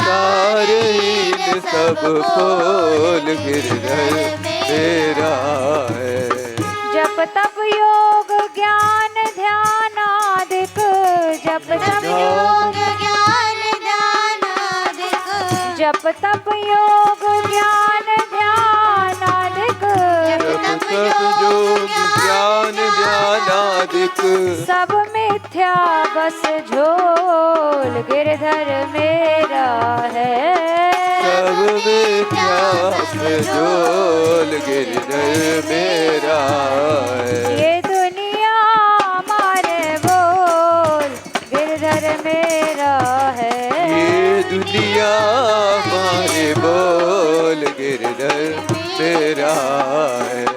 सारहीन सब फूल गिरधर मेरा है जप तप योग ज्ञान ध्यान आदिक जप तप योग जप तप योग ज्ञान ध्यान आदिक जप तप योग ज्ञान ध्यानादिक सब मिथ्या बस झोल गिरधर मेरा है सब मिथ्या झोल गिरधर मेरा है ये दुनिया मारे बोल गिरधर मेरा है ये दुनिया मारे बोल गिरधर मेरा है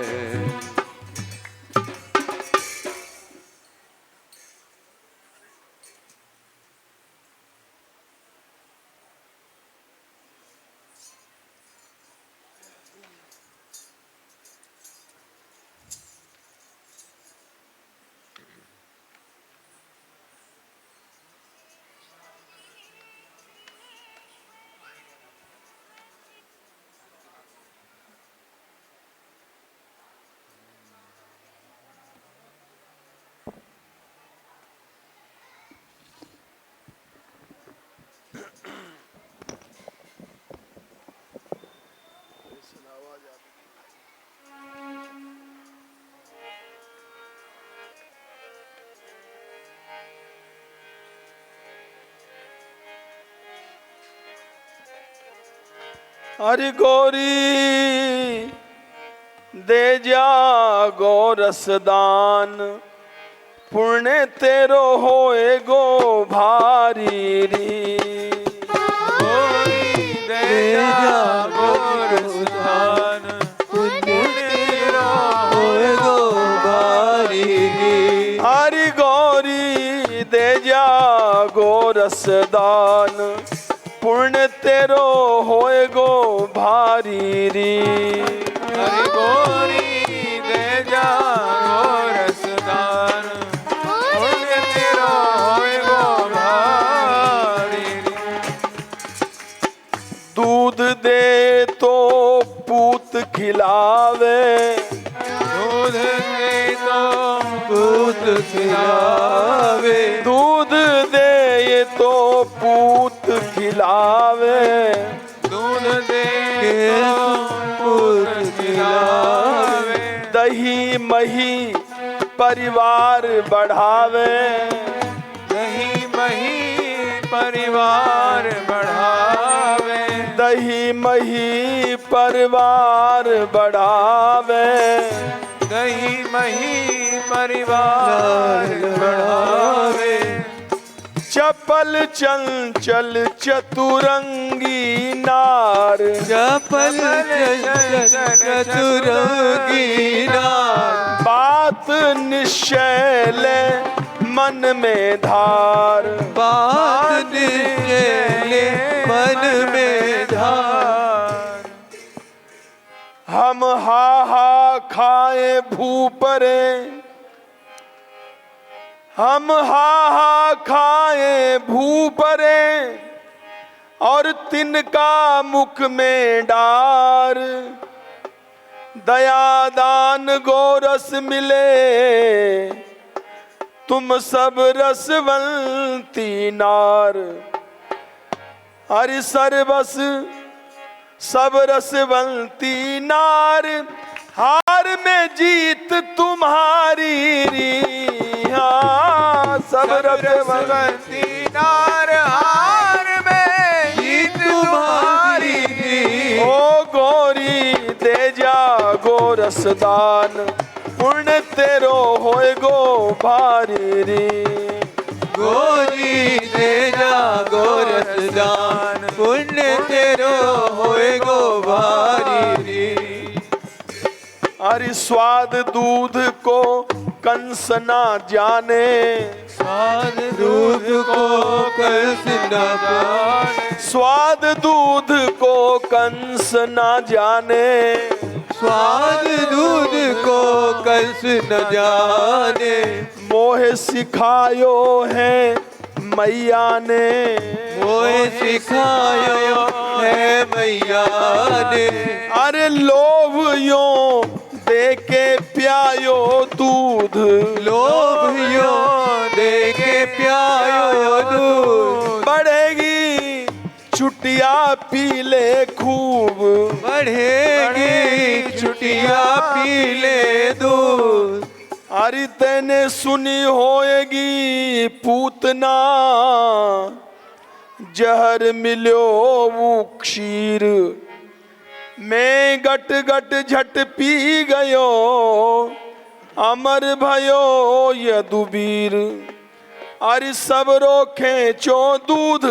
हरि गौरी दे जा गोरस दान पुण्य तेरो होए गो भारी री दे जा गोरस्तान पुण्य तेरा होए गो भारी री हरि गौरी दे जा गोरस रसदान पुण्य तेरो होए गो भारी री। हरि गोरी दे जा गोरसदान पुण्य तेरो होए गो भारी। दूध दे तो पूत खिलावे, दूध दे तो पूत खिलावे, दूध दे ये तो पूत खिलावे, दूध दे तो पूत खिलावे, दही मही परिवार बढ़ावे, दही मही परिवार बढ़ावे, दही मही परिवार बढ़ावे, दही मही परिवार बढ़ावे। चपल चंचल चतुरंगी नार, चपल चतुरंगी नार, बात निश्चय ले मन में धार, बात निश्चय मन में धार। हम हा हा खाए भूपरे, हम हा हा खाए भूपरे और तिनका मुख में डार, दया दान गोरस मिले तुम सब रसवंती नार। हरि सर्वस सब रसवंती नार, हार में जीत तुम्हारी री। हाँ सब रसवंती नार, हार में जीत तुम्हारी। ओ गोरी दे जा गोरसदान पुण्य तेरो होए गो भारी री। गोरी दे जा गोरसदान पुण्य तेरो होए गो भारी री। हरि स्वाद दूध को कंस ना जाने, स्वाद दूध को कंस न जाने, स्वाद दूध को कंस ना जाने, स्वाद दूध को कंस न जाने। मोह सिखायो है मैया ने, मोह सिखायो है मैया ने। अरे लोभ यो दे के प्यायो दूध, लोभ यो दे के प्यायो दूध, बढ़ेगी चुटिया पी ले खूब, बढ़ेगी चुटिया पी ले दूध। अरे तेने सुनी होएगी पूतना जहर मिलो वो क्षीर, मैं गट गट झट पी गयो अमर भयो यदुबीर। अरे सब रोखे चो दूध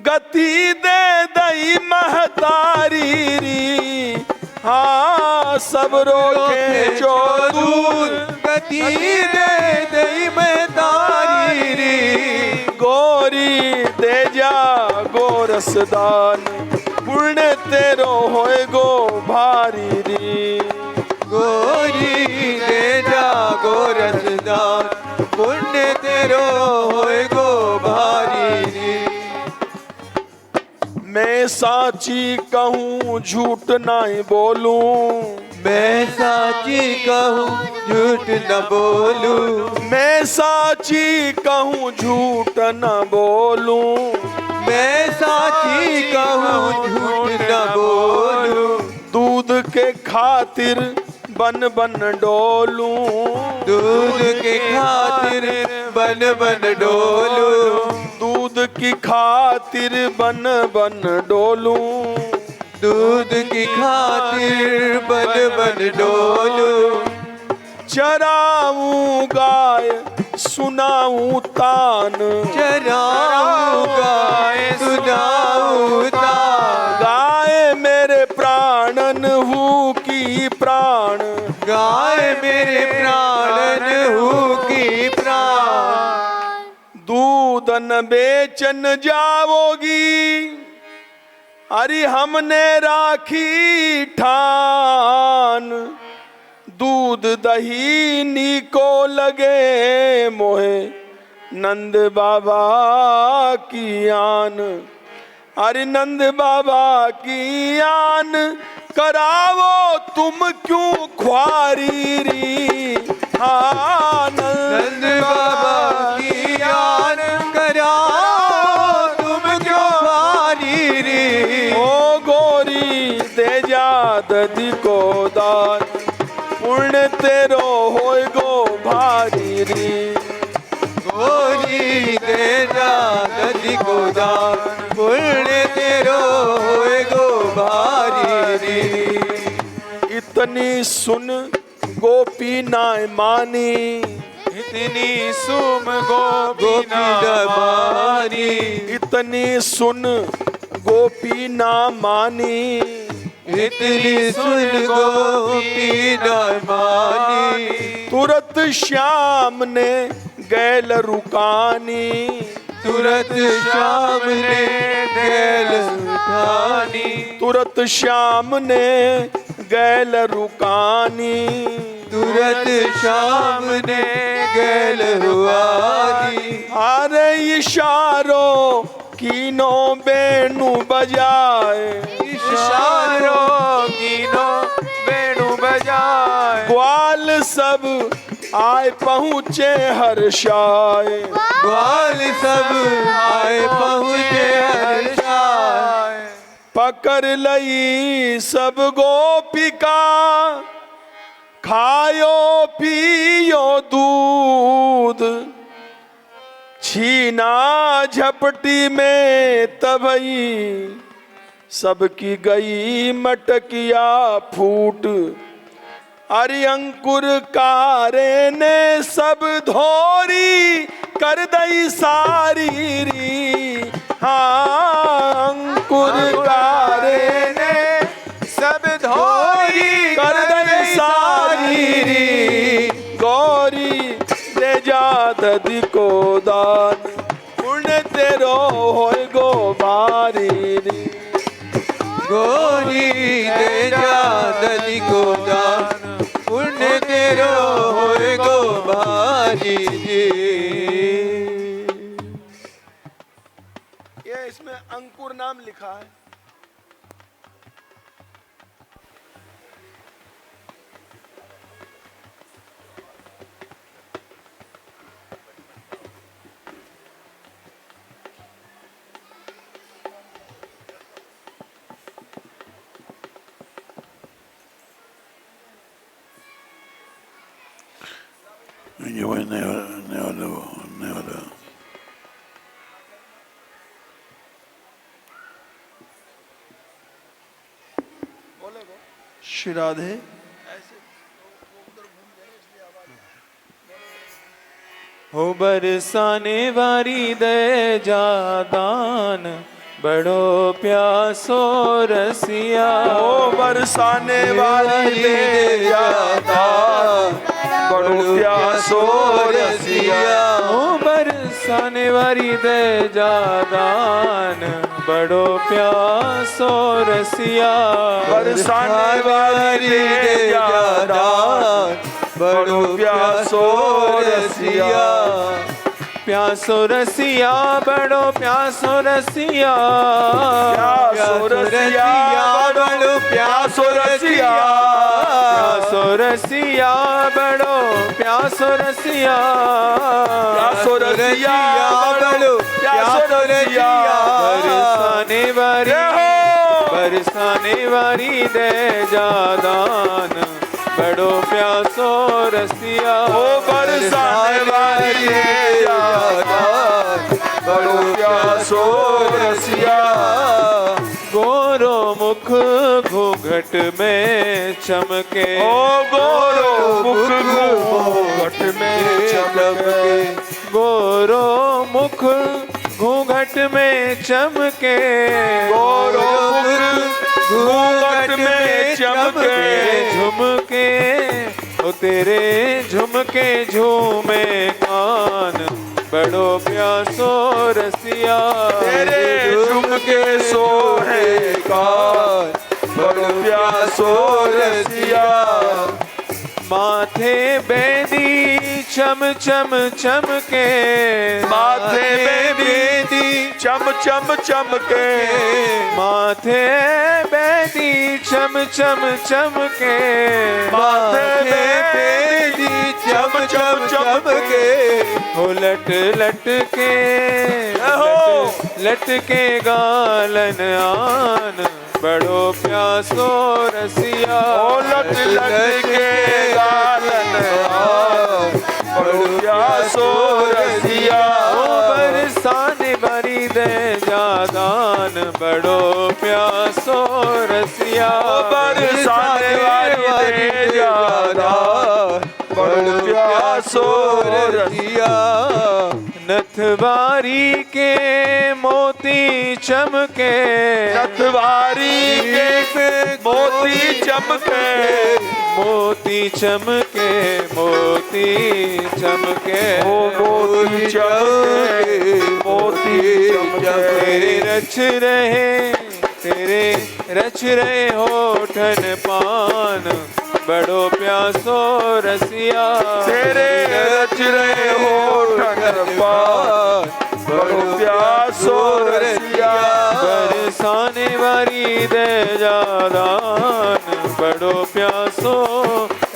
गति दे दई महतारी री। हाँ सब रोके चो दूध गति दे दई महतारी री। गोरी दे जा गोरसदान पुण्य तेरो होए गो भारी री। गोरी दे जा गोरसदान पुण्य तेरो होए गो भारी री। मैं साची कहूँ झूठ नहीं बोलूं, मैं साची कहूँ झूठ न बोलूं, मैं साची कहूँ झूठ न बोलूं, मैं साची कहूँ झूठ न बोलूं। दूध के खातिर बन बन डोलूं, दूध के खातिर बन बन डोलूं, दूध की खातिर बन बन डोलूं, दूध की खातिर बन बन डोलूं। चराऊं गाय सुनाऊं तान, चराऊं गाय सुनाऊं तान। गाय मेरे प्राणन हूँ की प्राण, गाय मेरे प्राणन हूँ की प्राण। दूध तन बेचन जाओगी, अरे हमने राखी ठान। दूध दही नीको लगे मोहे, नंद बाबा की आन। अरे नंद बाबा की आन, करावो तुम क्यों ख्वारी री। हाँ नंद बाबा की आन कराओ तुम क्यों ख्वारी री। ओ गोरी दे जा दधी को दान, पुण्य तेरो होय गो भारी री। गोरी दे जा दधी को दान, पुण्य तेरो होए गो भारी री। इतनी सुन गोपी नाय मानी, इतनी सुम गोपी न मानी। इतनी सुन गोपी ना मानी। इतनी सुन गोपी न मानी। तुरत श्याम ने गैल रुकानी, तुरत श्याम ने गैल उठानी। तुरत श्याम ने गैल रुकानी। तुरत श्याम ने गैल रुआनी। अरे इशारों कीनो बेणु बजाए, इशारों कीनो बेणु बजाए। ग्वाल सब आए पहुँचे हर्षाए। ग्वाल सब आए पहुँचे हर्षाए। पकड़ लई सब गोपिका, खायो पियो दूध। छीना झपटी में तबई, सबकी गई मटकिया फूट। अरे अंकुर कारे ने सब धोरी, कर दई सारी री। हाँ अंकुर कारे ने सब धोरी कर दई सारी री। गौरी दे जा दधी को दान, पुण्य तेरो होय गो भारी री। गोरी दे जा दधी को दान, पुण्य तेरो होए गो भारी जी। ये इसमें अंकुर नाम लिखा है। You will never know. Shri Radhe. हो बरसाने वारी दे जादान, बड़ो प्यासो रसिया। ओ बरसाने वाली दे जादान, बड़ो प्यासो रसिया। हो बरसाने वारी दे जादान, बड़ो प्यासो रसिया। बरसाने वाली दे जादान, बड़ो प्यासो रसिया। प्यासो रसिया, बड़ो प्यासो रसिया। प्यासो रसिया, बड़ो प्यासो रसिया। प्यासो रसिया, बड़ो प्यासो रसिया। प्यासो रसिया, बड़ो प्यासो रसिया। बरसाने वारी दे जादान, बड़ो प्यासो रसिया। ओ बरसाने वाली दे जादान, बड़ो प्यासो रसिया। गोरो मुख घूंघट में चमके। ओ गोरो मुख घूंघट में चमके। गोरो मुख घूंघट में चमके। गोरो मुख घूंघट में चमके। झुमके ओ तेरे झुमके झूमे कान बड़ो प्यासो रसिया तेरे झुमके सोहे कान बड़ो प्यासो रसिया माथे बेदी चम चम चमके माथे बेदी चम चम चमके माथे बेदी चम चम चमके माथे बेदी चम चम चमके हो लट लट के लट के गालन आन बड़ो प्यासो रसिया ओ लट लट के गालन आन बड़ो प्यासो रसिया ओ बरसाने बारी दे जादान बड़ो प्यासो रसिया बरसाने वाली दे जादान बड़ो प्यासो रसिया नथवारी के मोती चमके नथवारी के मोती चमके मोती चमके मोती चमके ओ मोती चमके मोती चमके तेरे रच रहे होठन पान बड़ो प्यासो रसिया तेरे रच रहे होठन पान बड़ो प्यासो रसिया बरसाने वारी दे जादान बड़ो प्यासो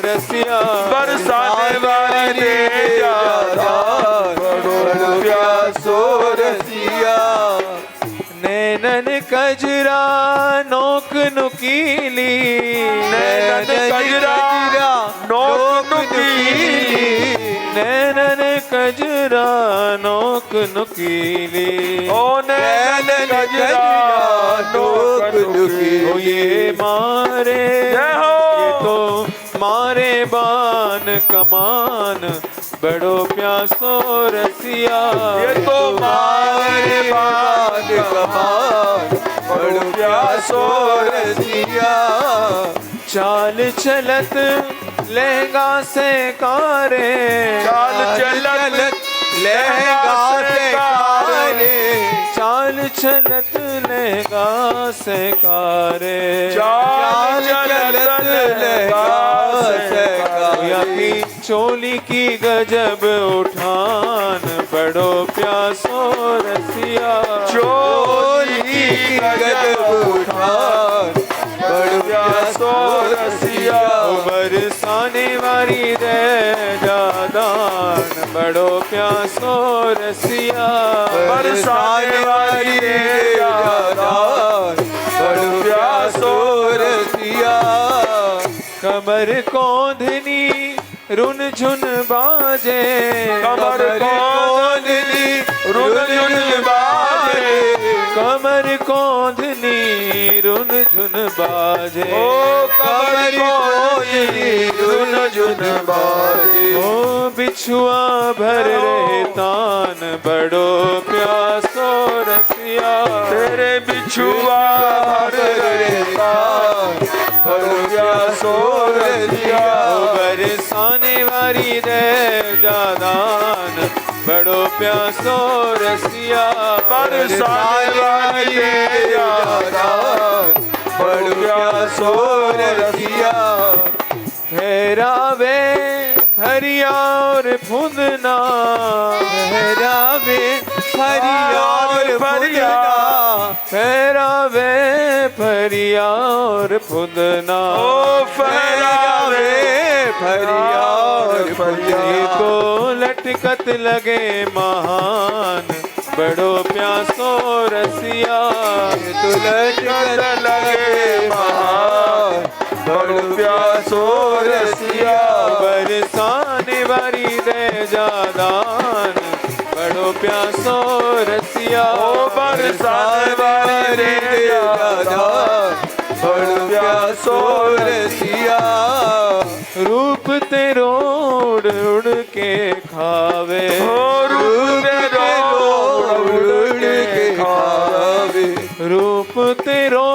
रसिया बरसाने वाली दे जादान बड़ो प्यासो रसिया नैनन कजरा नोक नुकीली नैनन कजरा नोक नुकीली नैनन कजरा नोक नुकीली ओ नैनन कजरा नोक नुकीली ओ ये मारे जय हो। ये तो मारे बान कमान बड़ो प्यासो रसिया ये तो मारे बान कमान बड़ो प्यासो रसिया चाल चलत लहंगा से कारे चाल चलत लहंगा से कारे चाल चलत लहंगा से कारे चाल चलत लहंगा से या कारे की चोली की गजब उठान बड़ो प्यासो रसिया चोली की गजब उठान बड़ो प्यासो रसिया बरसाने वाली दे जादान बड़ो प्यासो रसिया बरसाने वाली दे जादान बड़ो प्यासो रसिया कमर कोंधनी रुन झुन बाजे कमर कोंधनी रुन झुन बाजे कमर कोंधनी रुन झुन बाजे ओ कमर कोंधनी रुन झुन बाजे ओ बिछुआ भर रहे तान बड़ो प्यासो रसिया तेरे बिछुआ भर रहे तान बड़ो प्यासो रसिया बरसाने वाली दे जादान बड़ो प्यासो रसिया बरसाने वाली दे जादान बड़ो प्यासो रसिया ठहरावे फरिया और फुदना ठहरावे फरिया और फरिया ठहरावे फरिया और फुदना ओ फहरावे फरिया और फरिया। ये तो लटकत लगे महान बड़ो प्यासो रसिया ये तो लटकत लगे महान बड़ो प्यासो रसिया बरसाने वाली दे जादान बड़ो प्यासो रसिया ओ बरसाने वाली दे जादान बड़ो प्यासो रसिया रूप तेरो उड़ उड़ के खावे ओ रूप तेरो उड़ के खावे रूप तेरो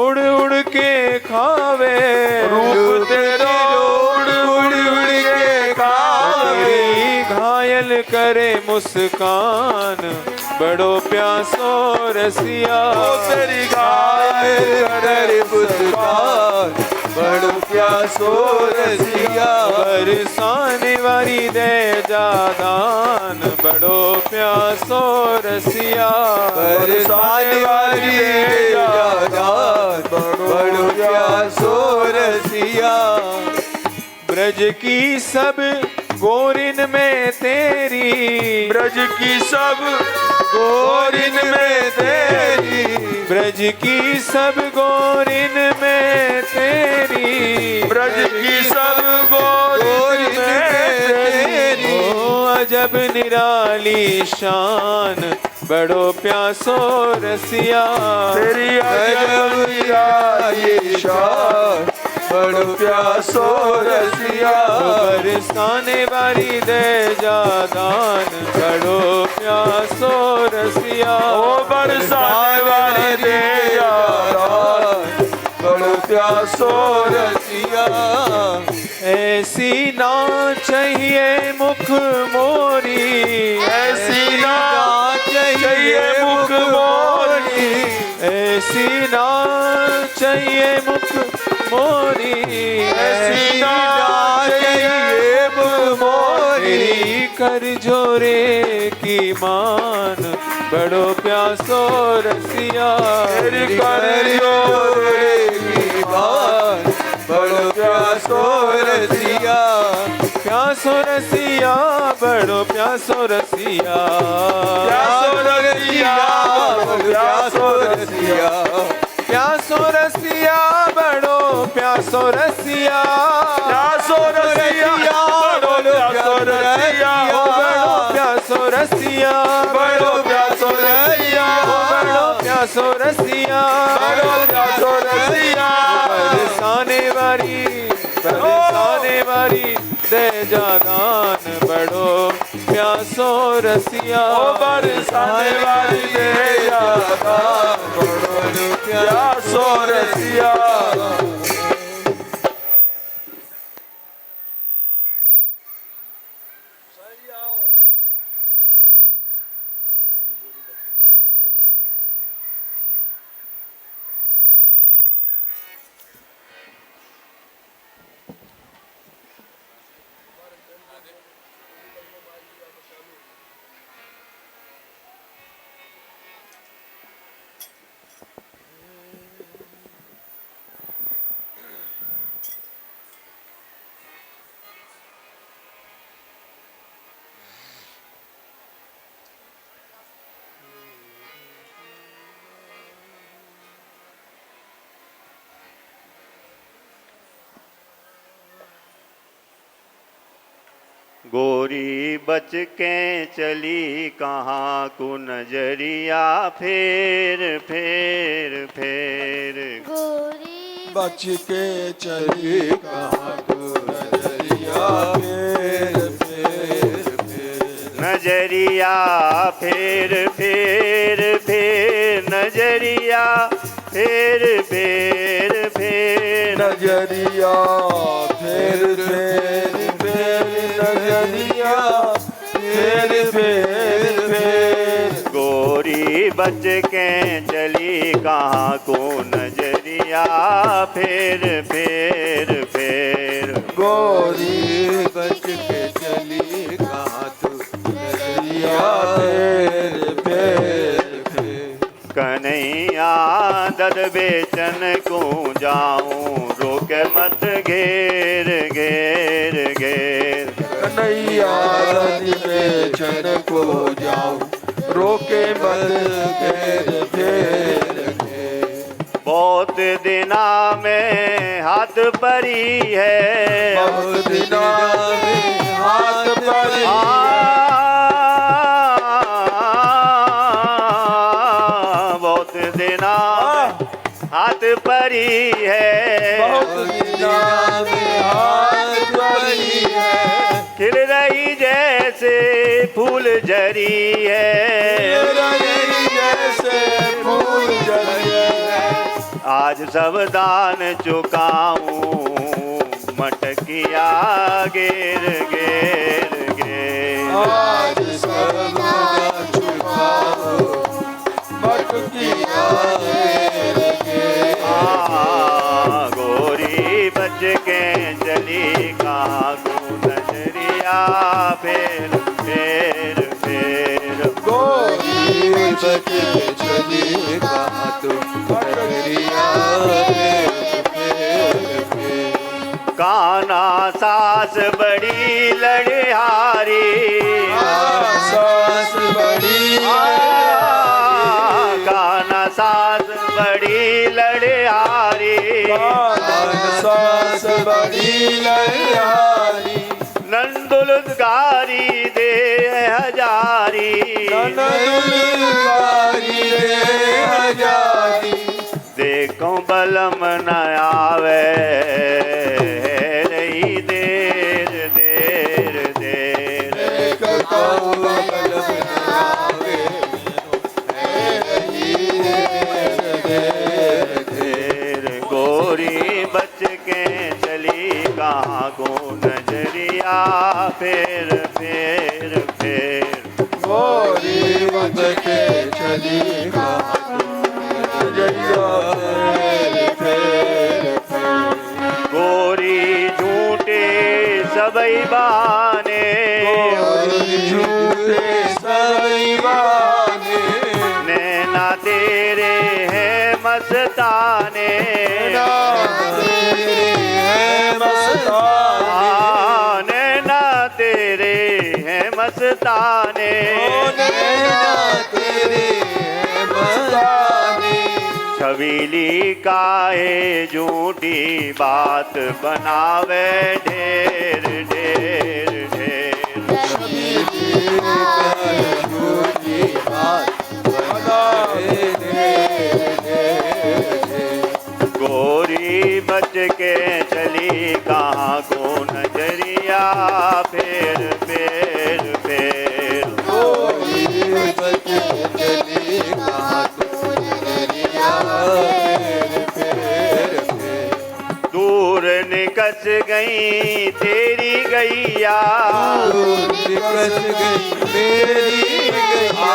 उड़ उड़ के खावे रूप तेरो उड़ उड़ दिल करे मुस्कान बड़ो प्यासो रसिया तेरी गाय करे मुस्कान बड़ो प्यासो रसिया बरसाने वाली दे जादान बड़ो प्यासो रसिया बरसाने वाली दे जादान बड़ो प्यासो रसिया ब्रज की सब गोरिन में तेरी ब्रज की सब गोरिन में तेरी ब्रज की सब गोरिन में तेरी ब्रज की सब गोरिन में तेरी ओ अजब निराली शान बड़ो प्यासो रसिया तेरी अजब निराली शान बड़ो प्यासो रसिया बरसाने वाली दे जादान बड़ो प्यासो रसिया ओ बरसाने वाली दे जादान बड़ो प्यासो रसिया ऐसी ना चाहिए मुख मोरी ऐसी ना चाहिए मुख मोरी ऐसी ना चाहिए मुख मोरी ऐसी ना चाहिए मुख मोरी कर जोरे की मान बड़ो प्यासो रसिया तेरी कर जोरे की मान बड़ो प्यासो रसिया प्यासो रसिया बड़ो प्यासो रसिया प्यासो रसिया प्यासो रसिया प्यासो रसिया बड़ो प्यासो रसिया प्यासो रसिया बड़ो प्यासो रसिया बड़ो प्यासो रसिया बड़ो प्यासो रसिया बड़ो प्यासो रसिया बड़ो प्यासो रसिया बरसाने वाली दे जादान बड़ो प्यासो रसिया बरसाने वाली दे जादान बड़ो प्यासो रसिया गोरी बच के चली कहाँ को नजरिया फेर फेर फेर गोरी बच के चली कहाँ को नजरिया फेर फेर फेर नजरिया फेर फेर फेर नजरिया फेर फेर फेर नजरिया फेर फेर फेर नजरिया फेर फेर फेर गोरी बच के चली कहाँ को नजरिया फेर फेर फेर गोरी बच के चली कहाँ तो नजरिया फेर फेर फेर कन्हैया दद बेचन को जाऊं रोक मत घेर घेर घेर कन्हैया रति बेचन को जाऊं रोके मत घेर घेर घेर बहुत दिना में हाथ परी है बहुत दिना में हाथ परी बहुत दिना हाथ परी है बहुत दिना में हाथ परी है खिल रही जैसे फूल झरी है जैसे फूल जरी है आज सब दान चुकाऊं मटकिया घेर घेर के आज सब न छुपाओ मत किया फेर के। गोरी बच के चली कहाँ को नजरिया फेर फेर फेर। गोरी बच के चली कहाँ तो नजरिया फेर फेर फेर। काना सास बड़ी लड़हारी सास बड़ी काना सास बड़ी लड़हारी सास बड़ी लड़ारी। नंदुलगारी दे हजारी नंदुलगारी रे हजारी। देखो बलम न आवे रही देर देर देर। देखो बलम न आवे रही देर देर। गोरी बच के चली कहाँ को नजरिया फेर फेर फेर। गोरी बच के चली कहाँ नजरिया फेर फेर फेर। गोरी झूठे सबई बहाने झूठे सभी बहाने। नैना तेरे हैं मस्ताने तेरे हैं मस्ताने। नैना तेरे हैं मस्ताने नैना तेरे हैं मस्ताने। छबीली काहे झूठी बात बनावे ढेर ढेर ढेर। झूठी बात बनावे ढेर ढेर ढेर। गोरी बच के चली कहाँ को नजरिया फेर फेर फेर। गोरी बच के चली कहाँ को नजरिया फेर फेर फेर। दूर निकस गई तेरी गैया निकस गई मेरी गैया।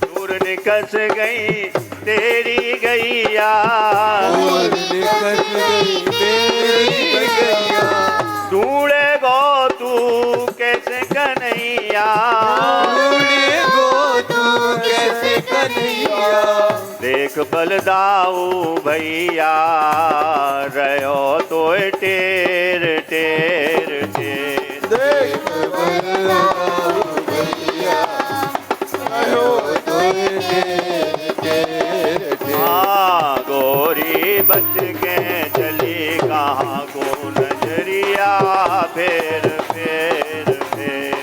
दूर निकस गई तेरी गैया निकस गई मेरी गैया। ढूंढे गो तू कैसे कन्हैया ढूंढे गो तू कैसे कन्हैया। देख बलदाऊ भैया रहो तो टेर टेर टेर। देख बलदाऊ भैया आयो तो ढेर ढेर ढेर। हाँ गोरी बच के चली कहाँ को नजरिया फेर फेर फेर।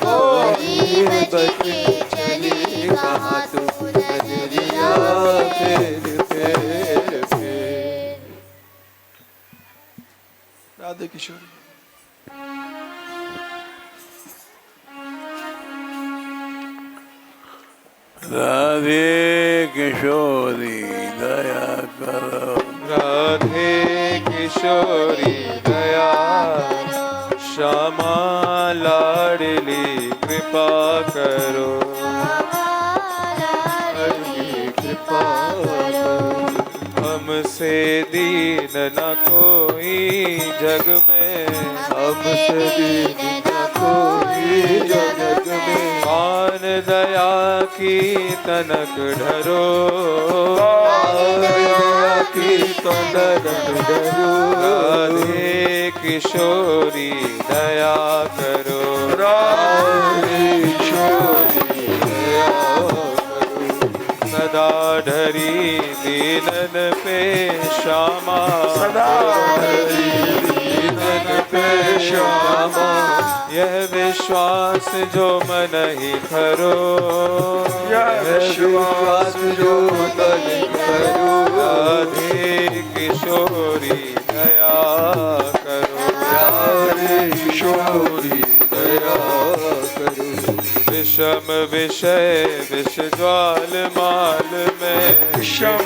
गोरी बच के चली कहाँ तू नजरिया फेर फेर फेर। राधे किशोरी। राधे किशोरी दया करो। राधे किशोरी दया श्यामा लाडली कृपा करो। लाडली कृपा करो। हमसे दीन न कोई जग में। हमसे दीन न कोई जग में। मान दया की तनक ढरो। दया की तनक ढरो। राधे किशोरी दया करो। राधे किशोरी दया करो। सदा ढरी दीनन पे श्यामा। सदा ढरी दीनन पे श्यामा। यह विश्वास जो मन ही करो। यह विश्वास जो मन ही करो। राधे किशोरी दया करो। राधे किशोरी दया करो। विषम विषय विष ज्वाल माल में। में शम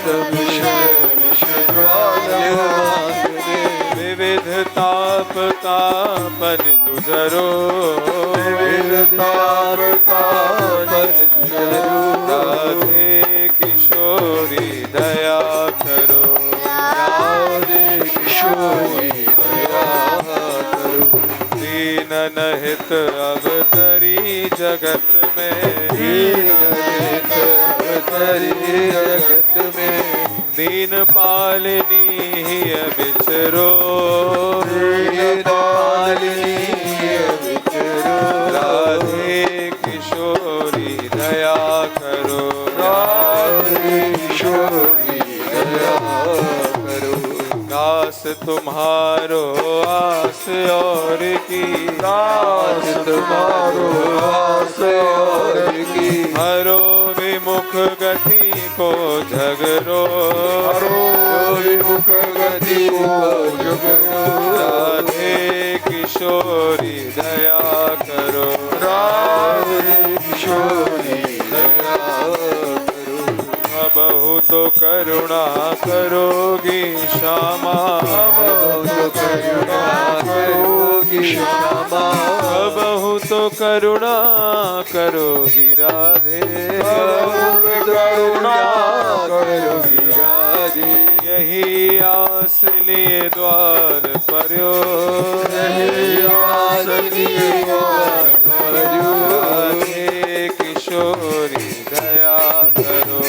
विविध ताप तापन गुजरो राधे किशोरी दया करो दीन नहित अवतरी जगत में दीन पालनी विचरो राधे किशोरी दया करो दास तुम्हारो आस और की हरो विमुख गति को झगरो राधे किशोरी दया करो बहुत करुणा करोगी श्यामा बहुत करुणा करोगी राधे यही आस लिए द्वार पर्यो राधे किशोरी दया करो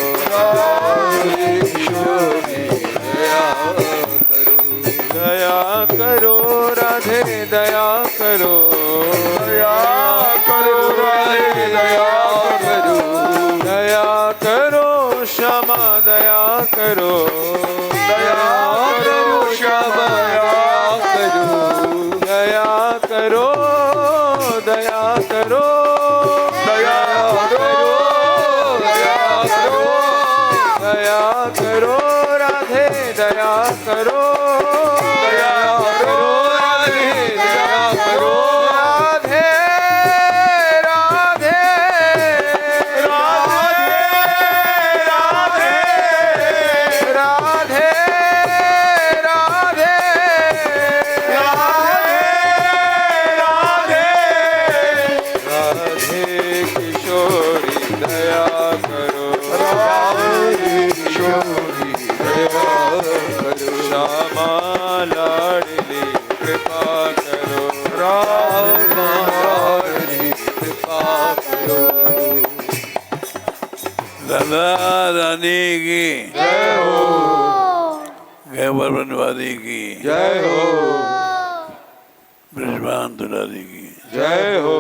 दया करो राधे दया करो राधे दया करो श्यामा दया करो श्यामा दया करो दया करो दया करो राधे दया करो राधे दया करो राधे राधे राधे राधे राधे राधे राधे किशोरी दया करो श्यामा लाडली कृपा करो कृपा करो दादा रानी की जय हो गैबर बनवादी की जय हो ब्रजमान दुलारी की जय हो